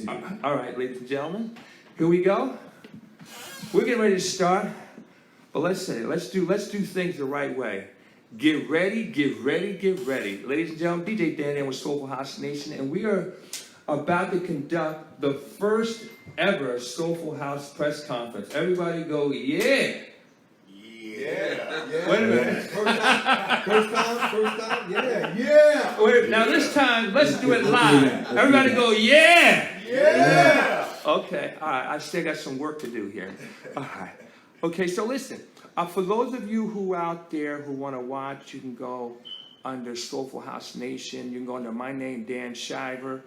All right, ladies and gentlemen, here we go. We're getting ready to start, but let's do things the right way. Get ready, get ready, get ready. Ladies and gentlemen, DJ Dan with Soulful House Nation, and we are about to conduct the first ever Soulful House press conference. Everybody go, yeah! Yeah. Wait a minute. First time, yeah. Wait, now this time, let's do it live. Everybody go, yeah! Yeah. Okay, all right, I still got some work to do here. All right. Okay, so listen, for those of you who are out there who want to watch, you can go under Soulful House Nation. You can go under my name, Dan Shiver.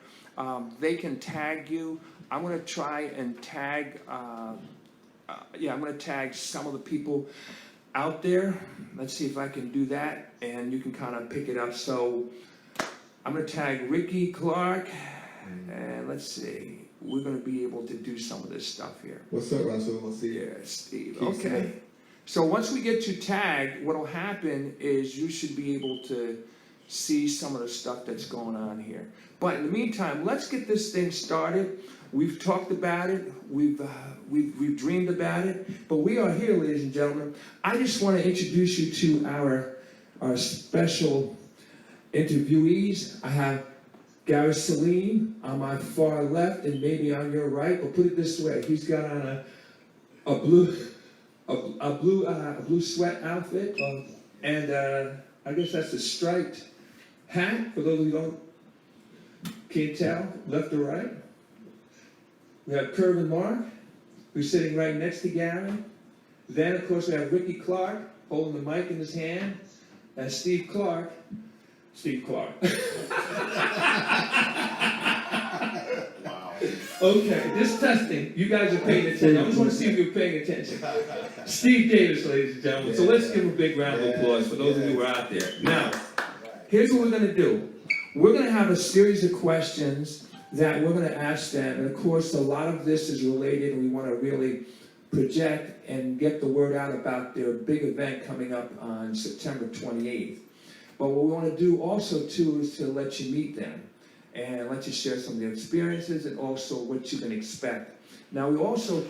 They can tag you. I'm going to try and tag, I'm going to tag some of the people out there. Let's see if I can do that, and you can kind of pick it up. So I'm going to tag Ricky Clark, and let's see. We're going to be able to do some of this stuff here. What's up, Russell? We'll see you. Yeah, Steve. Keep Okay. Smith. So once we get you tagged, what will happen is you should be able to see some of the stuff that's going on here. But in the meantime, let's get this thing started. We've talked about it. We've dreamed about it. But we are here, ladies and gentlemen. I just want to introduce you to our special interviewees. I have Gary Saleem on my far left and maybe on your right. But put it this way: he's got on a blue sweat outfit, and I guess that's a striped hat. For those of you who can't tell, left or right. We have Curvin Mark, who's sitting right next to Gary. Then, of course, we have Ricky Clark holding the mic in his hand, and Steve Clark. Wow. Okay, this testing, you guys are paying attention. I just want to see if you're paying attention. Steve Davis, ladies and gentlemen. So let's give him a big round of applause for those of you who are out there. Now, here's what we're going to do. We're going to have a series of questions that we're going to ask them. And of course, a lot of this is related, and we want to really project and get the word out about their big event coming up on September 28th. But what we want to do also, too, is to let you meet them and let you share some of their experiences and also what you can expect. Now, we also,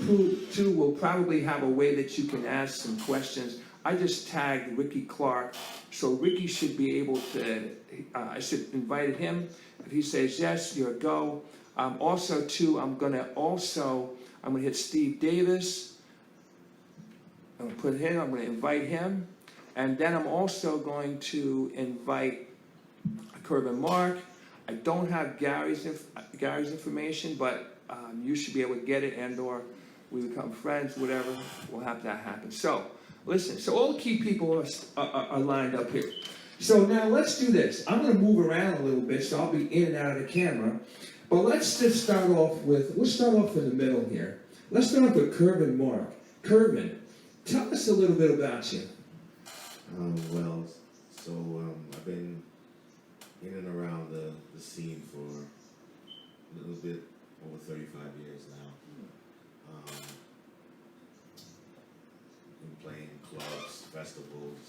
too, will probably have a way that you can ask some questions. I just tagged Ricky Clark, so Ricky should be able to, I should invite him. If he says yes, you're a go. Also, too, I'm going to hit Steve Davis. I'm going to put him, I'm going to invite him. And then I'm also going to invite Curvin Mark. I don't have Gary's information, but you should be able to get it, and or we become friends, whatever. We'll have that happen. So, listen, so all the key people are lined up here. So now let's do this. I'm going to move around a little bit, so I'll be in and out of the camera. But let's just start off with, we'll start off in the middle here. Let's start off with Curvin Mark. Curvin, tell us a little bit about you. I've been in and around the scene for a little bit over 35 years now. Been playing clubs, festivals,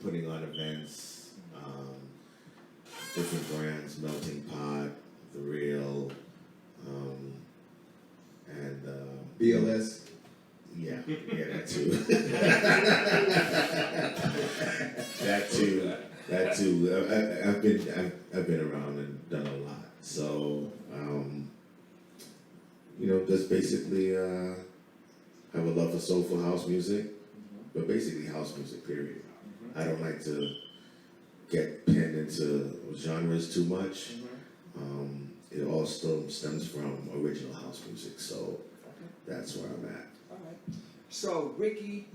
putting on events, different brands, Melting Pot, The Real, and BLS. Yeah, that too. that too. I've been around and done a lot. So, just basically have a love for soulful house music, but basically house music, period. I don't like to get pinned into genres too much. It all still stems from original house music, so that's where I'm at. All right. So, Ricky,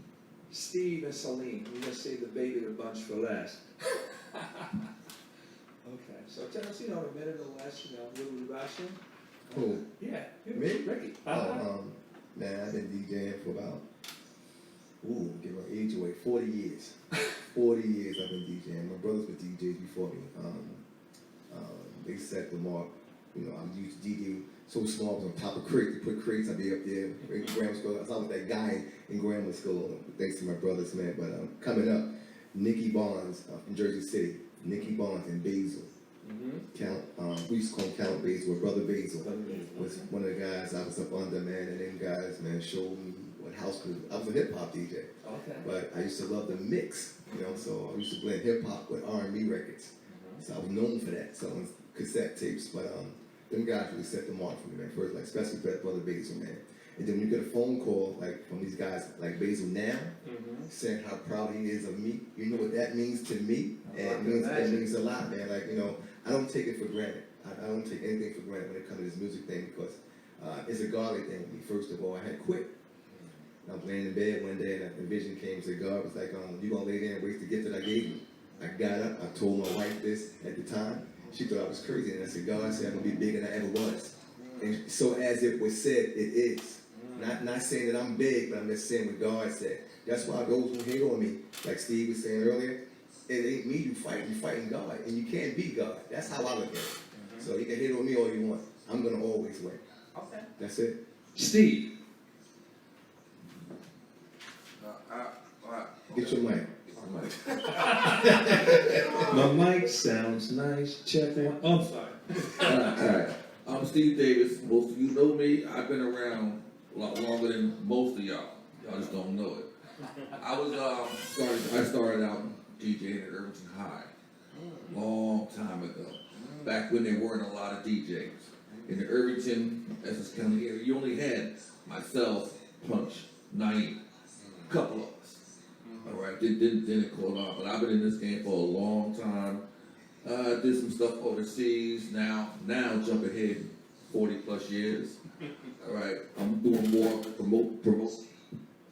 Steve, and Saleem. We're going to save the baby of the bunch for last. Okay. So tell us, a minute or less, a little about you. Who? Yeah. Me? Ricky. Man, I've been DJing for about, give my age away, 40 years. 40 years I've been DJing. My brothers were DJs before me. They set the mark. I'm used to DJing so small, I was on top of crates. They put crates, I'd be up there in grammar school. I was that guy in grammar school, thanks to my brothers, man. But coming up, Nikki Barnes from Jersey City. Nikki Barnes in Basil. We used to call him Count Basil, or Brother Basil. Was one of the guys I was up under, man, and them guys, man, showed me what house was. I was a hip hop DJ, but I used to love the mix, so I used to blend hip hop with R&B records. So I was known for that, selling cassette tapes, but them guys really set the mark for me, man, first, like, especially Brother Basil, man. And then when you get a phone call, like, from these guys, like Basil now, saying how proud he is of me, you know what that means to me? And it means a lot, man. Like, I don't take it for granted. I don't take anything for granted when it comes to this music thing, because it's a godly thing with me. First of all, I had quit. I was laying in bed one day, and a vision came and said, God was like, you gonna lay there and waste the gift that I gave you. I got up, I told my wife this at the time. She thought I was crazy, and I said, God said I'm gonna be bigger than I ever was. And so as it was said, it is. Not saying that I'm big, but I'm just saying what God said. That's why those who hate on me, like Steve was saying earlier, it ain't me you fighting God, and you can't beat God. That's how I look at it. So you can hate on me all you want. I'm gonna always win. Okay. That's it. Steve. Get your mic. My mic sounds nice. Check one. Oh, I'm sorry. All right. I'm Steve Davis. Most of you know me. I've been around a lot longer than most of y'all. Y'all just don't know it. I started out DJing at Irvington High long time ago. Back when there weren't a lot of DJs. In the Irvington, Essex County area, you only had myself, Punch, Naeem, a couple of us. All right, didn't call on, but I've been in this game for a long time. Did some stuff overseas. Now jump ahead 40 plus years. All right, I'm doing more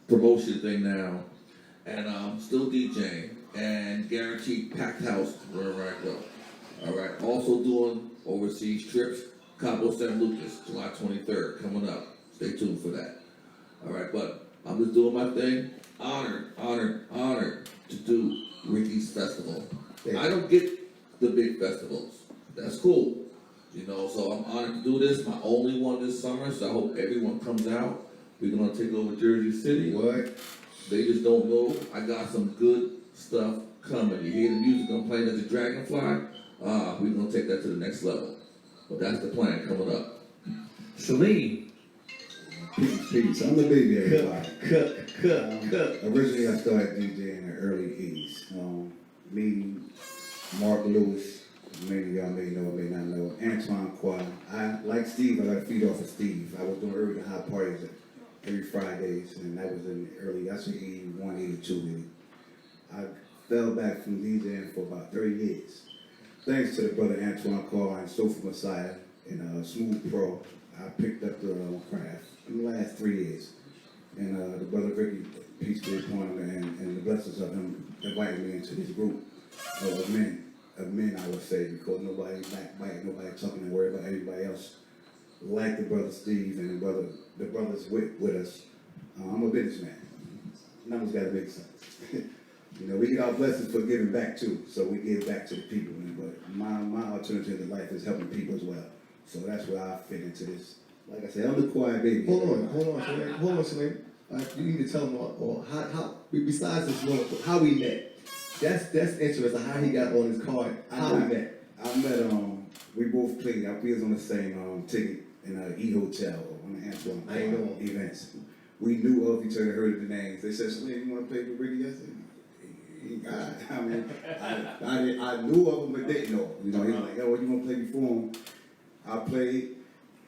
promotion thing now, and I'm still DJing and guaranteed packed house wherever I go. All right, also doing overseas trips. Cabo San Lucas, July 23rd, coming up. Stay tuned for that. All right, but I'm just doing my thing. Honored to do Ricky's Festival. I don't get the big festivals. That's cool. So I'm honored to do this. My only one this summer, so I hope everyone comes out. We're gonna take over Jersey City. What? They just don't know. I got some good stuff coming. You hear the music I'm playing as a Dragonfly? We're gonna take that to the next level. But that's the plan coming up. Saleem. Peace. I'm the baby, everybody. Cook. Originally, I started DJing in the early 80s. Me, Mark Lewis, many of y'all may know, may not know, Antoine Quad. Like Steve, I got to feed off of Steve. I was doing early high parties every Fridays, and that was in the early, that's in 81, 82, maybe. I fell back from DJing for about 30 years. Thanks to the brother Antoine Quad and Soulful Messiah and Smooth Pro, I picked up the craft in the last 3 years. And the brother Ricky, peace be upon him, and the blessings of him invited me into this group of men, I would say, because nobody backbiting, nobody talking and worried about everybody else. Like the brother Steve and the brothers with us. I'm a businessman. Numbers got to make sense. We get our blessings for giving back too, so we give back to the people. But my alternative to life is helping people as well. So that's where I fit into this. Like I said, I'm the quiet baby. Hold on, Saleem. You need to tell them how besides this one, how we met. That's interesting. How he got on his card. How we met. I met we both played. We was on the same ticket in E Hotel on the Antoine. I ain't know events. We knew of each other, heard the names. They said, "Saleem, you want to play with Ricky?" I said, I mean, I knew of him, but didn't know him. He was like, "Oh, you want to play before him?" I played.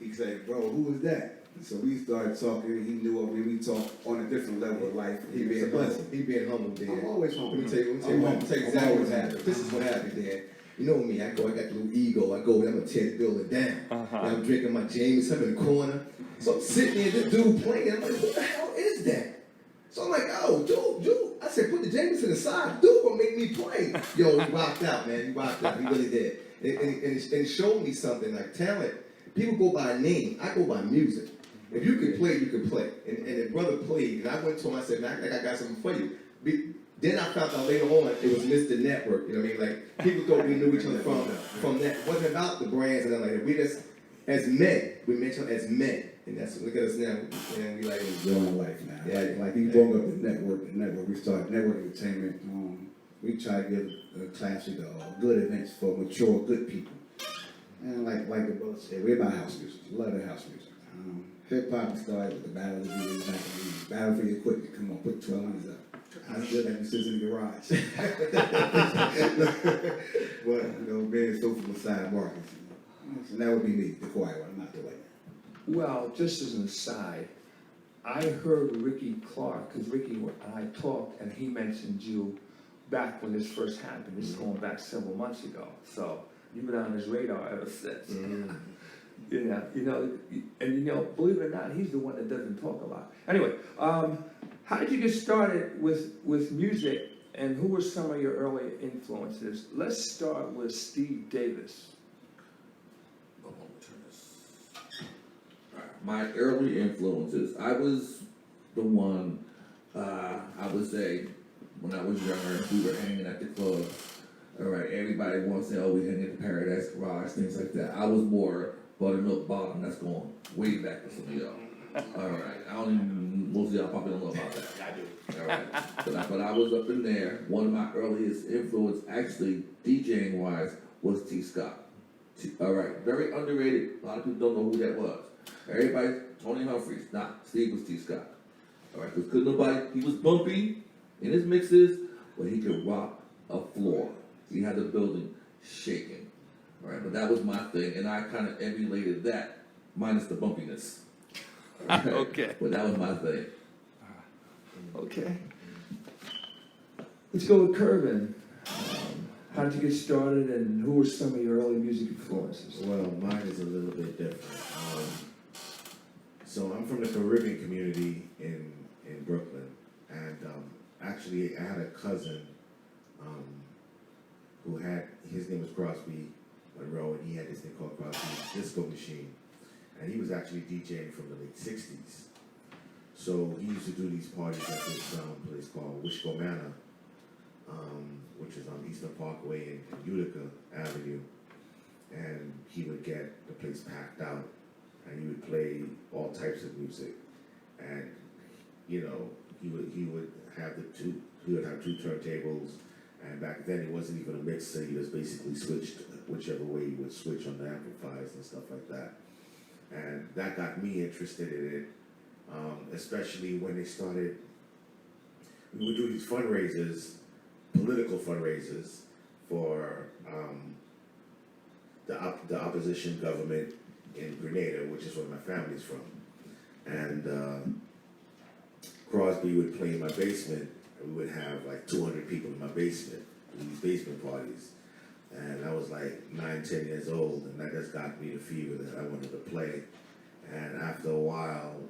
He said, "Bro, who is that?" So we started talking. He knew of me. We talked on a different level of life. He being humble, Dan. I'm always humble. Let me tell you exactly what happened. This is what happened, Dan. You know me, I got the little ego. I go, I'm gonna tear the building down. And I'm drinking my Jameson in the corner. So I'm sitting there, this dude playing. I'm like, what the hell is that? So I'm like, oh, Joe. I said, put the Jameson aside. Dude gonna make me play. Yo, he rocked out, man. He rocked out. He really did. And it showed me something like talent. People go by name. I go by music. If you can play, you can play. And the brother played, and I went to him, I said, man, I think I got something for you. Then I found out later on it was Mr. Network. You know what I mean? Like, people thought we knew each other from that. It wasn't about the brands and like that. We just, as men, we met each other as men. And that's, look at us now. And we like, enjoying life now. Yeah. Like he brought up the network. We started network entertainment we try to give classic good events for mature, good people. And like the brother said, we're about house music. Love the house music. Hip hop started with the Battle of the Beatles back in the 80s. Battle for the equipment. Come on, put 1200s up. I still have sisters in the garage. But, you know, being Soulful Side Marcus, you know. So that would be me, the quiet one. I'm not the white man. Well, just as an aside, I heard Ricky Clark, because Ricky and I talked, and he mentioned you back when this first happened. This is going back several months ago. So you've been on his radar ever since. Yeah, believe it or not, he's the one that doesn't talk a lot. Anyway, how did you get started with music, and who were some of your early influences? Let's start with Steve Davis. My early influences, I was the one, I would say, when I was younger, we were hanging at the club. All right, everybody wants to say, oh, we hang at the Paradise Garage, things like that. I was more Buttermilk Bottom, that's going way back with some of y'all. All right, I don't even, most of y'all probably don't know about that. I do. All right, but I was up in there. One of my earliest influence, actually, DJing wise, was T. Scott. All right, very underrated. A lot of people don't know who that was. Everybody, Tony Humphries, Steve was T. Scott. All right, because couldn't nobody, he was bumpy in his mixes, but he could rock a floor. He had the building shaking. All right, but that was my thing, and I kind of emulated that, minus the bumpiness. Right? Okay. But that was my thing. Okay. Let's go with Kervin. How did you get started, and who were some of your early music influences? Well, mine is a little bit different. So I'm from the Caribbean community in Brooklyn, and actually I had a cousin who had, his name was Crosby Monroe, and he had this thing called Crosby's Disco Machine, and he was actually DJing from the late 60s. So he used to do these parties at this place called Wishco Manor, which is on Eastern Parkway and Utica Avenue, and he would get the place packed out, and he would play all types of music, and he would have two turntables, and back then it wasn't even a mixer. He just basically switched whichever way he would switch on the amplifiers and stuff like that, and that got me interested in it, especially when they started. We would do these fundraisers, political fundraisers for the opposition government in Grenada, which is where my family's from. And Crosby would play in my basement, and we would have like 200 people in my basement, in these basement parties. And I was like 9, 10 years old, and that just got me the fever that I wanted to play. And after a while,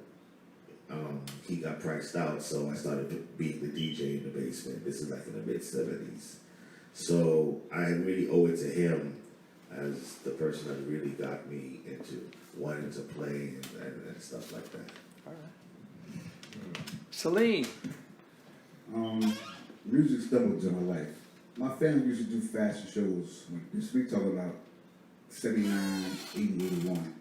he got priced out, so I started being the DJ in the basement. This is like in the mid-70s. So I really owe it to him as the person that really got me into wanting to play and stuff like that. All right. Saleem. Music stumbled into my life. My family used to do fashion shows. We talk about 79, 80, 81.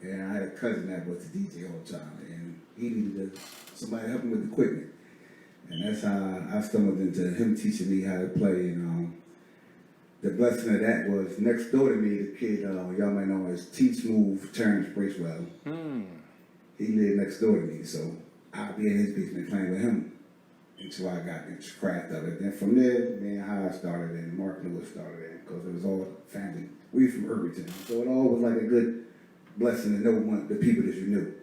And I had a cousin that was the DJ all the time, and he needed somebody to help him with equipment. And that's how I stumbled into him teaching me how to play. And the blessing of that was next door to me, the kid, y'all might know as T Smooth Terrence Bracewell. He lived next door to me, so I'd be in his basement playing with him until I got the craft of it. Then from there, me and High started, and Mark Lewis started in, because it was all family. We from Irvington, so it all was like a good blessing to know the people that you knew.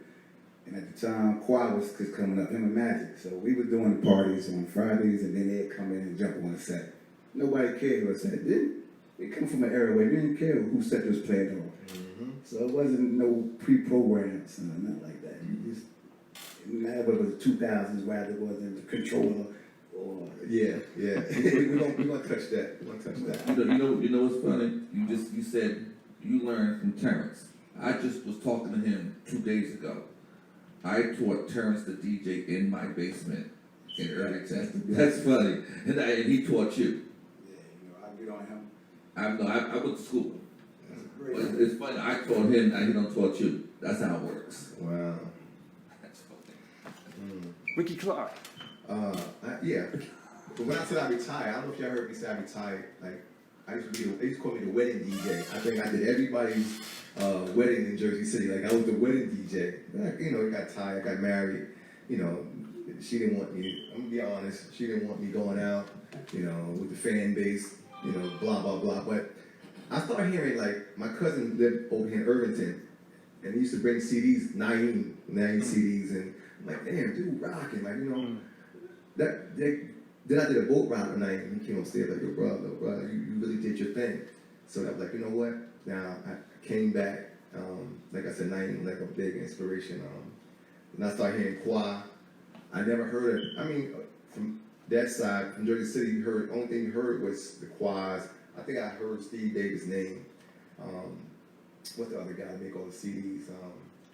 And at the time, choir was coming up, him and Magic. So we were doing the parties on Fridays, and then they'd come in and jump on the set. Nobody cared who said, they come from an era where they didn't care who set was playing on. So it wasn't no pre-programmed, so nothing like that. You just, whether it was the 2000s, rather it wasn't the controller or... Yeah. We're gonna touch that. We're gonna touch that. You know what's funny? You said you learned from Terrence. I just was talking to him 2 days ago. I taught Terrence the DJ in my basement in Irvington. That's funny. And he taught you. Yeah, I get on him. I went to school. But it's funny, I taught him and he don't taught you. That's how it works. Wow. That's funny. Ricky Clark. Yeah. But when I said I retired, I don't know if y'all heard me say I retired. Like they used to call me the wedding DJ. I think I did everybody's wedding in Jersey City. Like I was the wedding DJ. Like, you know, I got tired, got married. You know, she didn't want me. I'm gonna be honest. She didn't want me going out. You know, with the fan base. You know, blah blah blah. But I started hearing like my cousin lived over here in Irvington, and he used to bring CDs, nine CDs, and I'm like, damn, dude, rocking, like, you know, then I did a boat ride one night, and he came upstairs like, yo, brother, you really did your thing. So I was like, you know what? Now I came back, like I said, nine, like a big inspiration. And I started hearing choir. I never heard it. I mean, from that side, from Jersey City, only thing you heard was the choirs. I think I heard Steve Davis' name. What's the other guy that make all the CDs?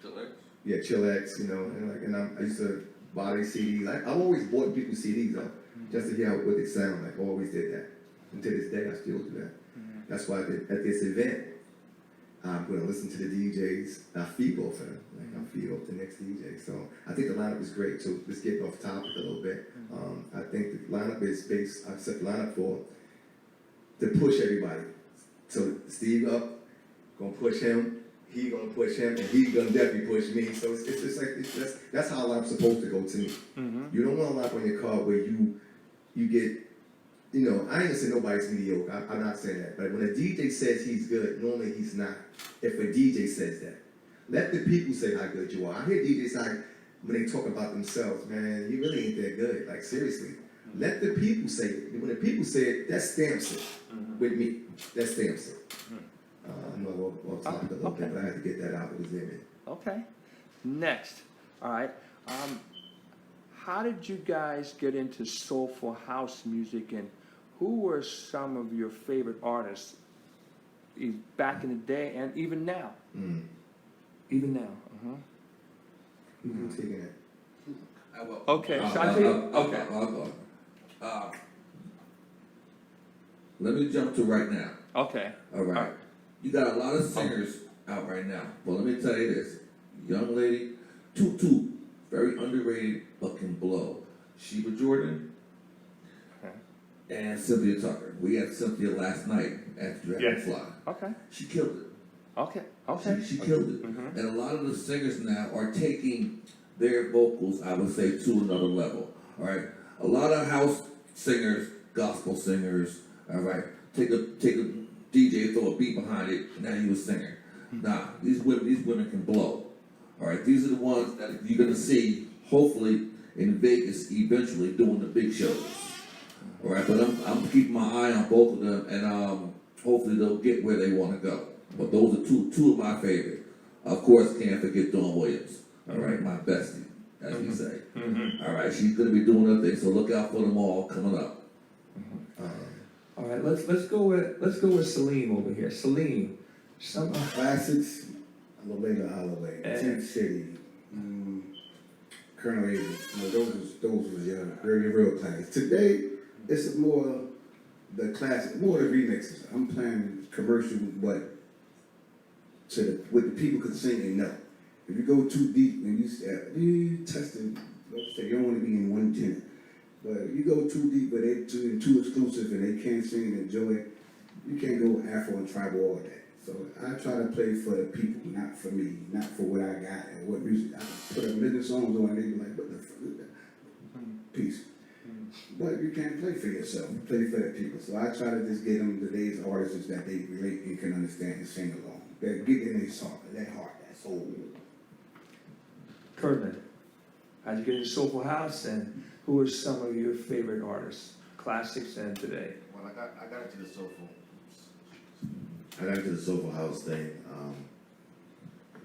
Chillax? Yeah, Chillax, you know, and I used to buy these CDs. I always bought people's CDs though, just to hear what they sound like. I always did that. And to this day, I still do that. That's why at this event, I'm going to listen to the DJs. I feed off of them. Like I feed off the next DJ. So I think the lineup is great. So let's get off topic a little bit. I think the lineup is based. I set the lineup for to push everybody. So Steve up, gonna push him. He gonna push him, and he gonna definitely push me. So it's just like that's how lineup's supposed to go to me. You don't want a lineup on your car where you get. You know, I ain't gonna say nobody's mediocre. I'm not saying that. But when a DJ says he's good, normally he's not. If a DJ says that, let the people say how good you are. I hear DJs like when they talk about themselves, man, you really ain't that good. Like seriously, let the people say it. When the people say it, that stamps it with me. That stamps it. I know I'll talk a little bit, but I had to get that out. It was in me. Okay. Next. All right. How did you guys get into soulful house music, and who were some of your favorite artists back in the day and even now? Even now. Who's taking it? Okay. So I tell you. Okay. I'll go. Let me jump to right now. Okay. All right. You got a lot of singers out right now. But let me tell you this. Young lady, Tutu, very underrated, but can blow. Sheba Jordan and Cynthia Tucker. We had Cynthia last night at Dragonfly. Okay. She killed it. Okay. Okay. She killed it. And a lot of the singers now are taking their vocals, I would say, to another level. All right. A lot of house singers, gospel singers, all right, take a DJ, throw a beat behind it, and now you a singer. Nah, these women can blow. All right, these are the ones that you're gonna see, hopefully, in Vegas eventually doing the big shows. All right, but I'm keeping my eye on both of them, and hopefully they'll get where they want to go. But those are two of my favorite. Of course, can't forget Dawn Williams. All right, my bestie, as we say. All right, she's gonna be doing her thing, so look out for them all coming up. All right, let's go with Saleem over here. Saleem, some Classics, Lavega Holloway, Tent City, Colonel Avery. You know, those was your real classics. Today, it's more the classic, more the remixes. I'm playing commercial, but what the people could sing and know. If you go too deep and you testing, let's say you don't want to be in one tenant. But if you go too deep, but they're too exclusive and they can't sing and enjoy it, you can't go Afro and tribal all day. So I try to play for the people, not for me, not for what I got and what music. I put a million songs on and they be like, what the fuck is that? Peace. But you can't play for yourself, you play for the people. So I try to just get them today's artists that they relate and can understand and sing along. That get in their song, that heart, that soul. Kurtman, how'd you get into Soulful House, and who are some of your favorite artists, classics and today? Well, I got into the soulful. I got into the soulful house thing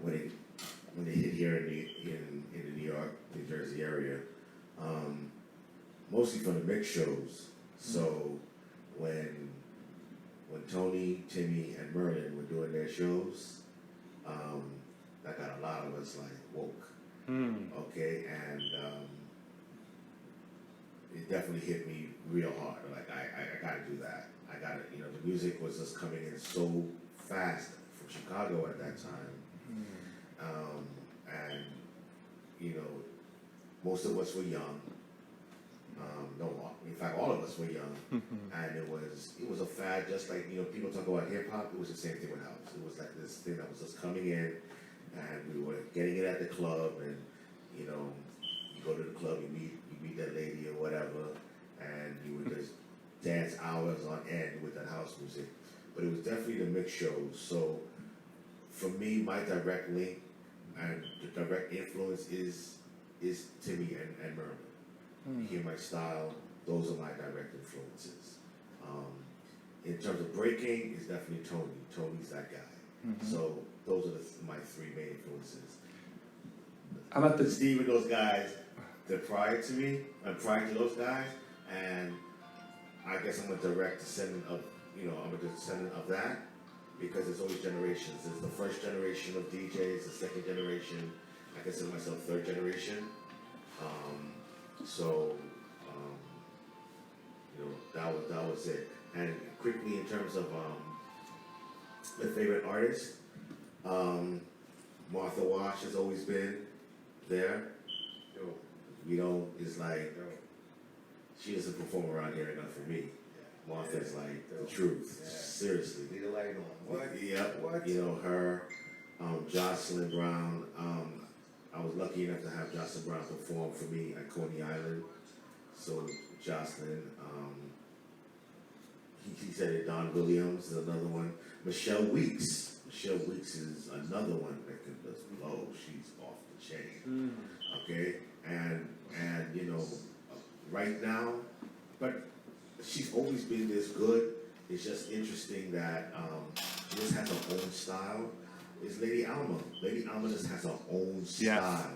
when it hit here in the New York, New Jersey area, mostly from the mix shows. So when Tony, Timmy, and Merlin were doing their shows, that got a lot of us like woke. Okay, and it definitely hit me real hard. Like I gotta do that. I gotta, the music was just coming in so fast from Chicago at that time, and most of us were young. No, in fact, all of us were young, and it was a fad. Just like people talk about hip hop, it was the same thing with house. It was like this thing that was just coming in, and we were getting it at the club, and you go to the club, you meet that lady or whatever, and you would just dance hours on end with that house music. But it was definitely the mix shows. So for me, my direct link and the direct influence is Timmy and Merlin. You hear my style; those are my direct influences. In terms of breaking, it's definitely Tony. Tony's that guy. So those are my three main influences. How about the Steve and those guys, they're prior to me, and prior to those guys, and I guess I'm a direct descendant of, I'm a descendant of that, because there's always generations. There's the first generation of DJs, the second generation, I consider myself third generation. That was it. And quickly, in terms of my favorite artist, Martha Wash has always been there. It's like, she doesn't perform around here enough for me. Martha's like the truth. Seriously. Leave the light on. What? Yep. What? Her, Jocelyn Brown. I was lucky enough to have Jocelyn Brown perform for me at Coney Island. So Jocelyn, he said it. Don Williams is another one. Michelle Weeks. Michelle Weeks is another one that can just blow. She's off the chain. Okay, and right now, but she's always been this good. It's just interesting that she just has her own style. Is Lady Alma. Lady Alma just has her own style,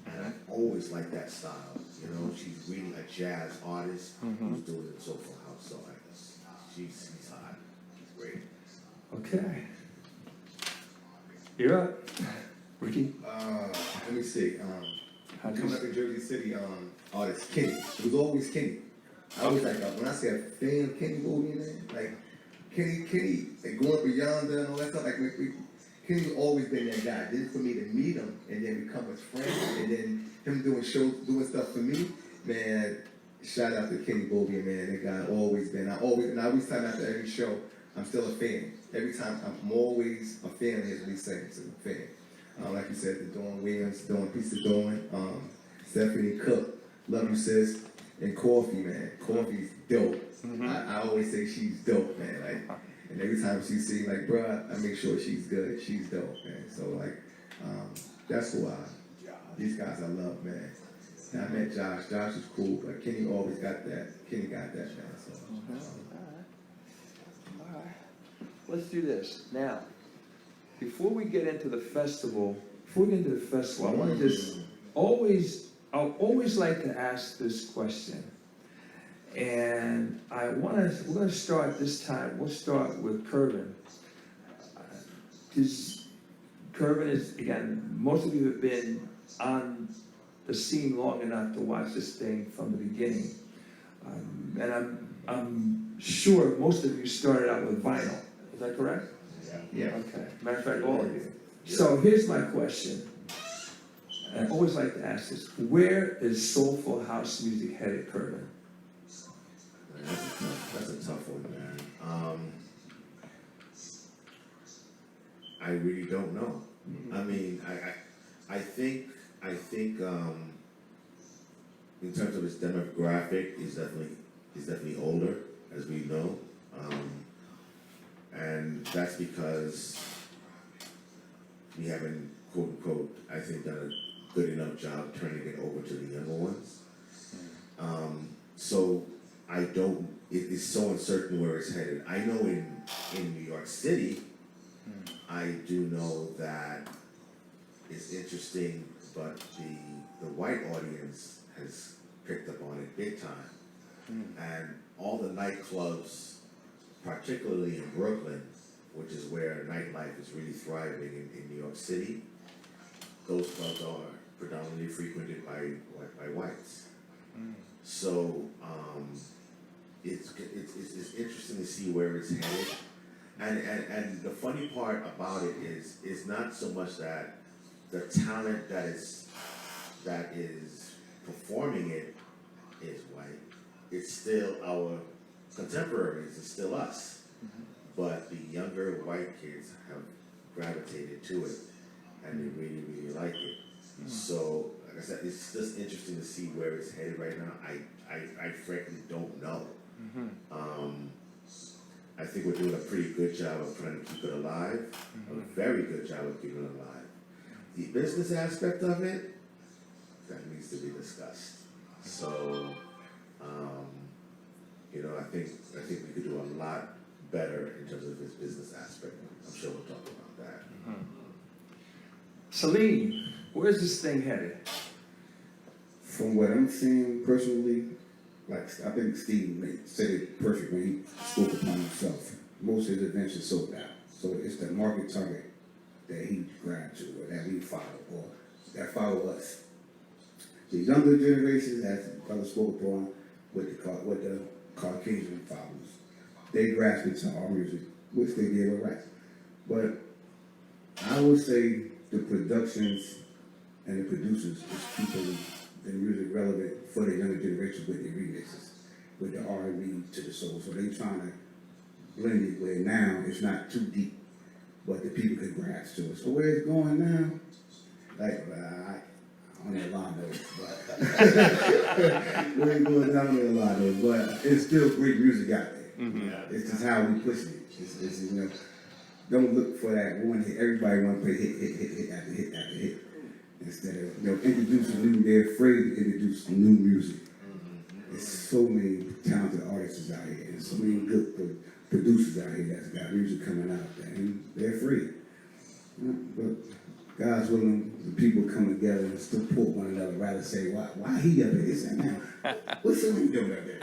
and I always like that style. She's really a jazz artist who's doing it Soulful House. So she's hot. She's great. Okay. You're up, Ricky. Let me see. How'd you Coming up in Jersey City, artist Kenny. It was always Kenny. I was like, when I say a fan of Kenny Boogie, man, like Kenny, like going up with Yonder and all that stuff, like Kenny's always been that guy. Then for me to meet him and then become his friend, and then him doing shows, doing stuff for me, man. Shout out to Kenny Boogie, man. That guy always been. I always time after every show, I'm still a fan. Every time I'm always a fan of his what he sings. I'm a fan. Like you said, the Dawn Williams, piece of Dawn, Stephanie Cook, love you sis, and Coffee, man. Coffee's dope. I always say she's dope, man. Like, and every time she sings, like, bruh, I make sure she's good. She's dope, man. So like, that's who these guys I love, man. And I met Josh. Josh is cool, but Kenny always got that. Kenny got that, man. So. All right. Let's do this now. Before we get into the festival, I want to just I'll always like to ask this question. And we're going to start this time, we'll start with Kervin. Because Kervin is, again, most of you have been on the scene long enough to watch this thing from the beginning. And I'm sure most of you started out with vinyl. Is that correct? Yeah. Okay. Matter of fact, all of you. So here's my question. I always like to ask this. Where is soulful house music headed, Kervin? That's a tough one, man. I really don't know. I mean, I think in terms of its demographic, is definitely older, as we know, and that's because we haven't, quote unquote, I think, done a good enough job turning it over to the younger ones. So I don't. It is so uncertain where it's headed. I know in New York City, I do know that it's interesting, but the white audience has picked up on it big time, and all the nightclubs, particularly in Brooklyn, which is where nightlife is really thriving in New York City, those clubs are predominantly frequented by whites. So it's interesting to see where it's headed, and the funny part about it is not so much that the talent that is performing it is white. It's still our contemporaries, it's still us. But the younger white kids have gravitated to it, and they really, really like it. So, like I said, it's just interesting to see where it's headed right now. I frankly don't know. I think we're doing a pretty good job of trying to keep it alive, a very good job of keeping it alive. The business aspect of it, that needs to be discussed. So, you know, I think we could do a lot better in terms of this business aspect. I'm sure we'll talk about that. Saleem, where's this thing headed? From what I'm seeing personally, like I think Steve said it perfect when he spoke upon himself. Most of his events are sold out. So it's the market target that he grabbed to, or that we follow, or that follow us. The younger generations, as the brother spoke upon, with the Caucasian followers, they grasp into our music, which they did with rap. But I would say the productions and the producers is keeping the music relevant for the younger generation with the remixes, with the R&B to the soul. So they trying to blend it where now it's not too deep, but the people can grasp to it. So where it's going now, like I don't know a lot of those, but where it's going down there a lot of those, but it's still great music out there. It's just how we push it. It's you know, don't look for that one hit. Everybody want to play hit after hit after hit. Instead of introducing new, they're afraid to introduce new music. There's so many talented artists out here, and so many good producers out here that's got music coming out there, and they're free. But God's willing, the people come together and support one another rather say, why he up here? This and that. What's Saleem doing up there?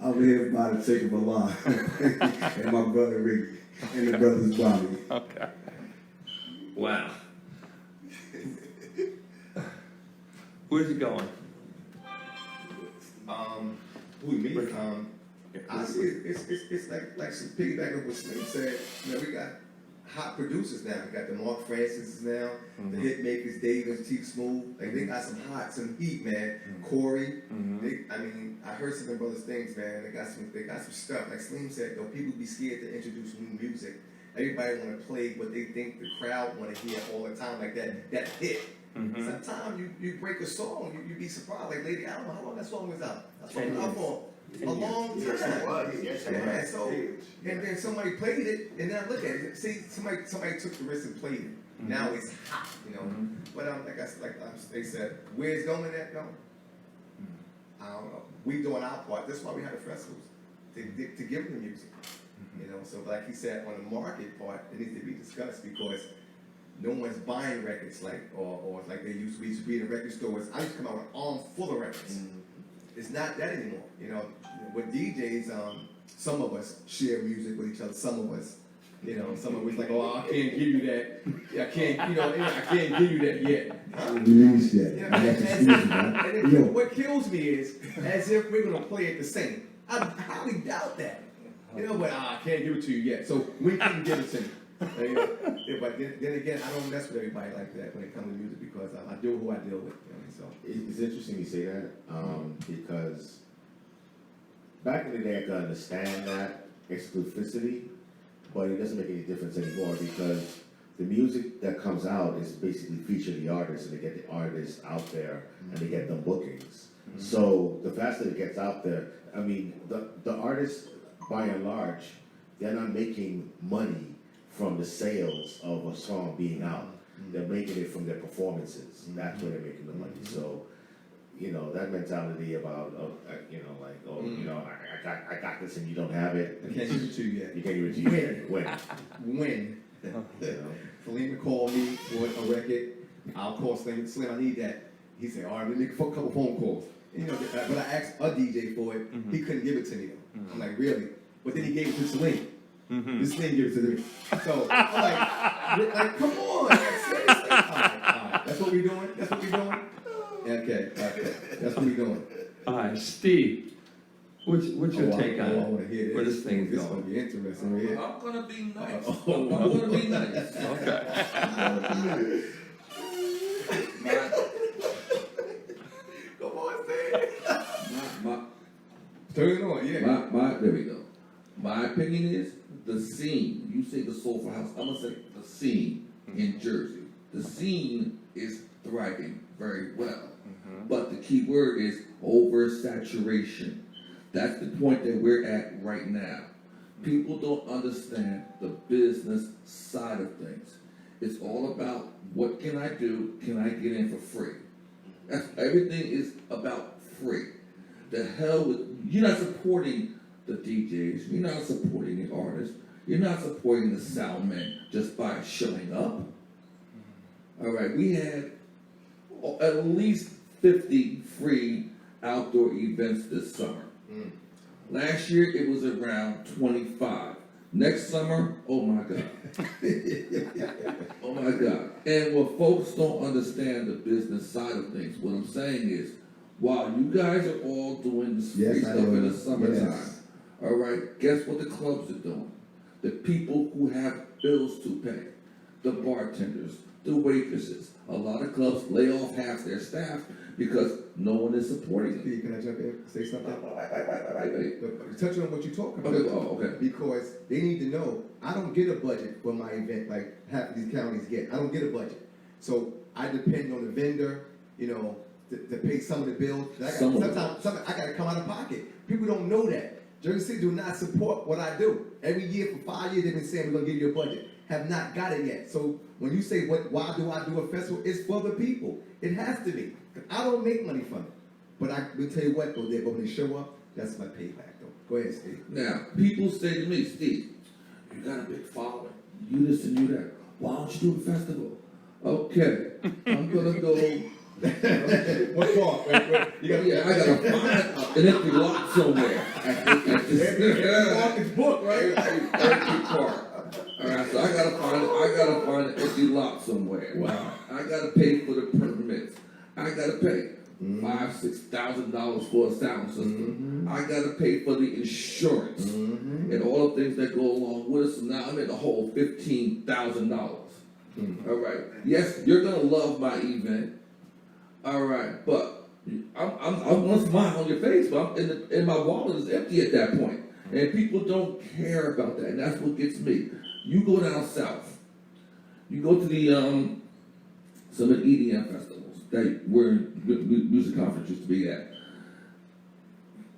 I'm here by the sake of Allah and my brother Ricky and the brothers Bobby. Okay. Wow. Where's it going? Who me? I see it's like some piggyback of what Slim said. You know, we got hot producers now. We got the Mark Francis now, the hit makers, Dave and T Smooth. Like they got some heat, man. Corey. I mean, I heard some of them brothers things, man. They got some stuff. Like Slim said, though, people be scared to introduce new music. Everybody want to play what they think the crowd want to hear all the time, like that hit. Sometimes you break a song, you be surprised. Like, lady, I don't know how long that song was out. That song was out for a long time. Yes, it was. Yeah, so, and then somebody played it, and then I look at it. See, somebody took the risk and played it. Now it's hot, you know. But they said, where it's going at, though? I don't know. We doing our part. That's why we have the festivals to give them the music. You know, so like he said, on the market part, it needs to be discussed because no one's buying records or like they used to be in record stores. I used to come out with an arm full of records. It's not that anymore. You know, with DJs, some of us share music with each other. Some of us, you know, some of us like, oh, I can't give you that. I can't give you that yet. Huh? And then what kills me is as if we're gonna play it the same. I highly doubt that. You know, but I can't give it to you yet. So when can you give it to me? But then again, I don't mess with everybody like that when it comes to music because I deal with who I deal with. You know, so It's interesting you say that because back in the day I could understand that exclusivity, but it doesn't make any difference anymore because the music that comes out is basically feature the artist and they get the artist out there and they get them bookings. So the faster it gets out there, I mean, the artists by and large, they're not making money from the sales of a song being out. They're making it from their performances. That's where they're making the money. So, you know, that mentality about, you know, like, oh, you know, I got this and you don't have it. I can't give it to you yet. You can't give it to you yet. When? You know? Saleem would call me for a record. I'll call Saleem, I need that. He said, all right, let me make a couple phone calls. You know, but I asked a DJ for it. He couldn't give it to me though. I'm like, really? But then he gave it to Saleem. This thing gives it to me. So I'm like come on, like, seriously? All right. That's what we doing? Okay. That's what we doing. All right, Steve, what's your take on I want to hear this. where this thing's This is going? going to be interesting right here. I'm gonna be nice. I'm gonna be nice. Okay. Come on, Turn it on, yeah. There we go. My opinion is the scene. You say the Soulful House. I'm gonna say the scene in Jersey. The scene is thriving very well, but the key word is oversaturation. That's the point that we're at right now. People don't understand the business side of things. It's all about what can I do? Can I get in for free? Everything is about free. The hell with, you're not supporting the DJs, you're not supporting the artists, you're not supporting the sound men just by showing up. All right, we had at least 50 free outdoor events this summer. Last year it was around 25. Next summer, oh my God. Oh my God. And what folks don't understand the business side of things, what I'm saying is, while you guys are all doing this free stuff in the summertime, all right, guess what the clubs are doing? The people who have bills to pay, the bartenders, the waitresses. A lot of clubs lay off half their staff because no one is supporting them. Steve, can I jump in? Say something? Right. Touch on what you're talking about. Okay. Because they need to know, I don't get a budget for my event like half of these counties get. I don't get a budget. So I depend on the vendor, to pay some of the bills. Sometimes I got to come out of pocket. People don't know that. Jersey City do not support what I do. Every year for 5 years they've been saying we're going to give you a budget. Have not got it yet. So when you say why do I do a festival, it's for the people. It has to be. I don't make money from it. But I will tell you what, though, when they show up, that's my payback, though. Go ahead, Steve. Now, people say to me, Steve, you got a big following. You this and you that. Why don't you do a festival? Okay, I'm gonna go. What part? I gotta find an empty lot somewhere. Market's book, right? Empty park. All right, so I gotta find an empty lot somewhere. Wow. I gotta pay for the permits. I gotta pay $5,000-$6,000 for a sound system. I gotta pay for the insurance and all the things that go along with it. So now I'm in the whole $15,000. All right. Yes, you're gonna love my event. All right, but I'm gonna smile on your face, but and my wallet is empty at that point. And people don't care about that, and that's what gets me. You go down south, you go to the some of the EDM festivals that where music conference used to be at.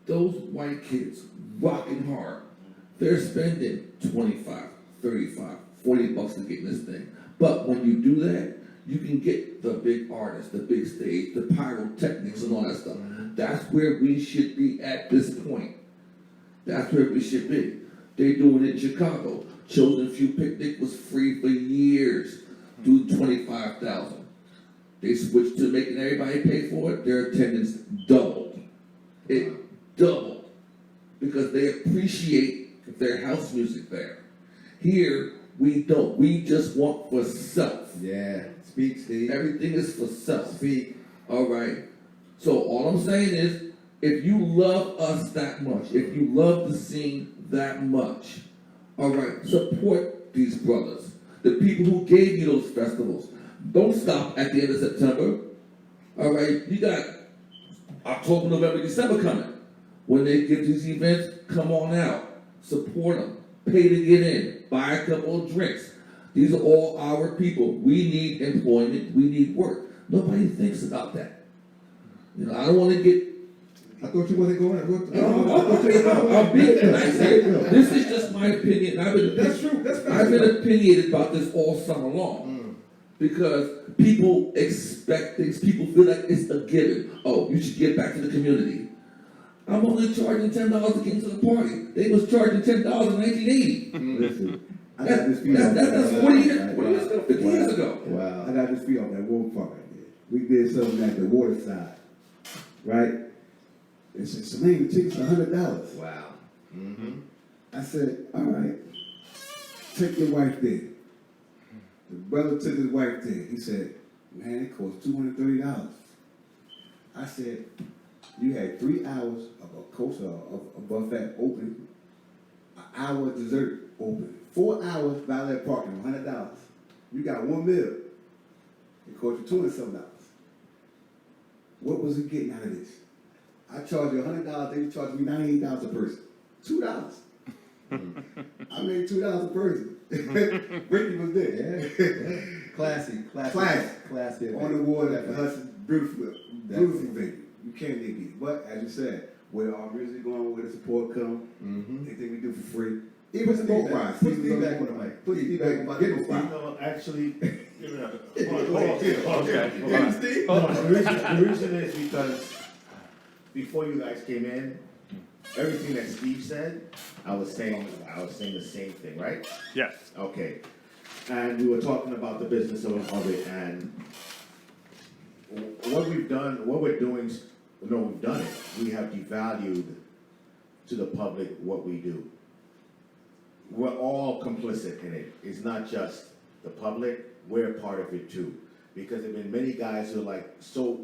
Those white kids rocking hard, they're spending 25, 35, 40 bucks to get in this thing. But when you do that, you can get the big artists, the big stage, the pyrotechnics and all that stuff. That's where we should be at this point. That's where we should be. They doing it in Chicago. Chosen Few Picnic was free for years. Do 25,000. They switched to making everybody pay for it. Their attendance doubled. It doubled because they appreciate their house music there. Here we don't. We just want for self. Yeah. Speak, Steve. Everything is for self. Speak. All right. So all I'm saying is, if you love us that much, if you love the scene that much, all right, support these brothers, the people who gave you those festivals. Don't stop at the end of September. All right, you got October, November, December coming. When they give these events, come on out, support them, pay to get in, buy a couple of drinks. These are all our people. We need employment. We need work. Nobody thinks about that. I don't want to get. I thought you wasn't going. I'll be nice here. This is just my opinion. That's true. That's I've been opinionated about this all summer long. Because people expect things. People feel like it's a given. Oh, you should give back to the community. I'm only charging $10 to get into the party. They was charging $10 in 1980. Listen, I got this feed That's 40 years ago, 50 years ago. Wow. I got this feed off that water park right there. We did something at the water side, right? It said, Saleem, the ticket's $100. Wow. I said, all right, take your wife there. The brother took his wife there. He said, man, it costs $230. I said, you had 3 hours of a course of a buffet open, an hour of dessert open, 4 hours valet parking, $100. You got 1 meal. It cost you $200-something. What was he getting out of this? I charge you $100, they charge me $98 a person. $2. I made $2 a person. Brittany was there. Yeah. Classy. Classy. On the water at the Hudson, beautiful venue. You can't make it. But as you said, where our music going, where the support come, anything we do for free. Even the boat rides. Put Steve back on the mic. Put Steve back on the mic. No, actually, Steve. the reason is because before you guys came in, everything that Steve said, I was saying the same thing, right? Yes. Okay. And we were talking about the business of it, and what we've done, what we're doing, we've done it. We have devalued to the public what we do. We're all complicit in it. It's not just the public, we're part of it too. Because there have been many guys who are like so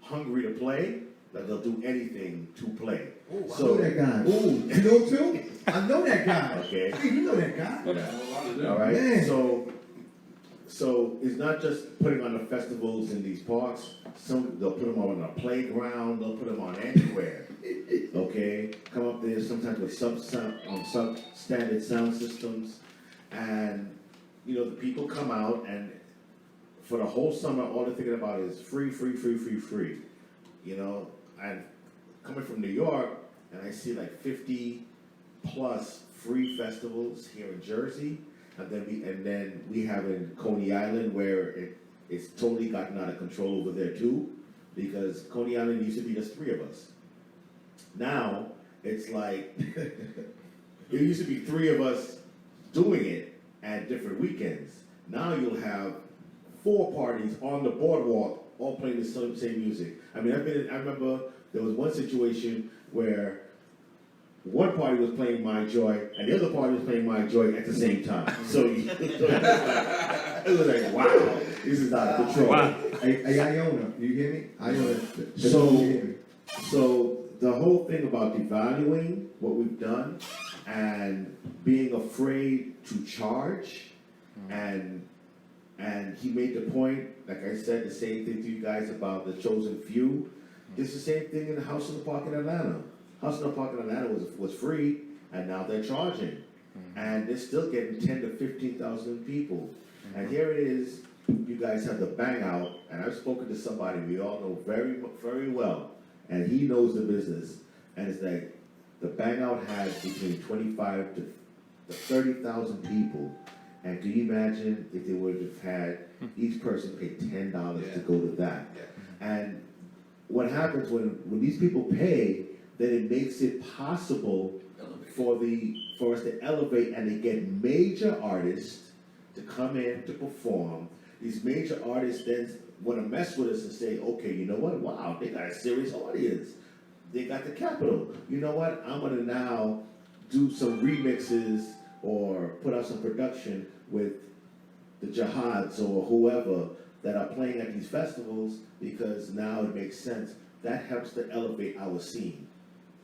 hungry to play that they'll do anything to play. Oh, I know that guy. Oh, you know too? I know that guy. Okay. Hey, you know that guy. All right. Man. So it's not just putting on the festivals in these parks. Some they'll put them on a playground. They'll put them on anywhere. Okay. Come up there sometimes with substandard sound systems, and the people come out, and for the whole summer, all they're thinking about is free. And coming from New York, and I see like 50 plus free festivals here in Jersey, and then we have in Coney Island where it's totally gotten out of control over there too, because Coney Island used to be just 3 of us. Now it's like there used to be 3 of us doing it at different weekends. Now you'll have 4 parties on the boardwalk all playing the same music. I mean, I remember there was one situation where one party was playing My Joy and the other party was playing My Joy at the same time. So it was like, wow, this is out of control. Wow. Hey, Iona, you hear me? Iona. So the whole thing about devaluing what we've done and being afraid to charge, and he made the point, like I said, the same thing to you guys about the chosen few. It's the same thing in the House in the Park in Atlanta. House in the Park in Atlanta was free, and now they're charging, and they're still getting 10 to 15,000 people. And here it is, you guys have the bang out, and I've spoken to somebody we all know very, very well, and he knows the business, and it's like the bang out has between 25 to 30,000 people. And can you imagine if they would have had each person pay $10 to go to that? And what happens when these people pay, then it makes it possible for us to elevate, and they get major artists to come in to perform. These major artists then want to mess with us and say, okay, you know what? Wow, they got a serious audience. They got the capital. You know what? I'm going to now do some remixes or put out some production with the Jihads or whoever that are playing at these festivals, because now it makes sense. That helps to elevate our scene,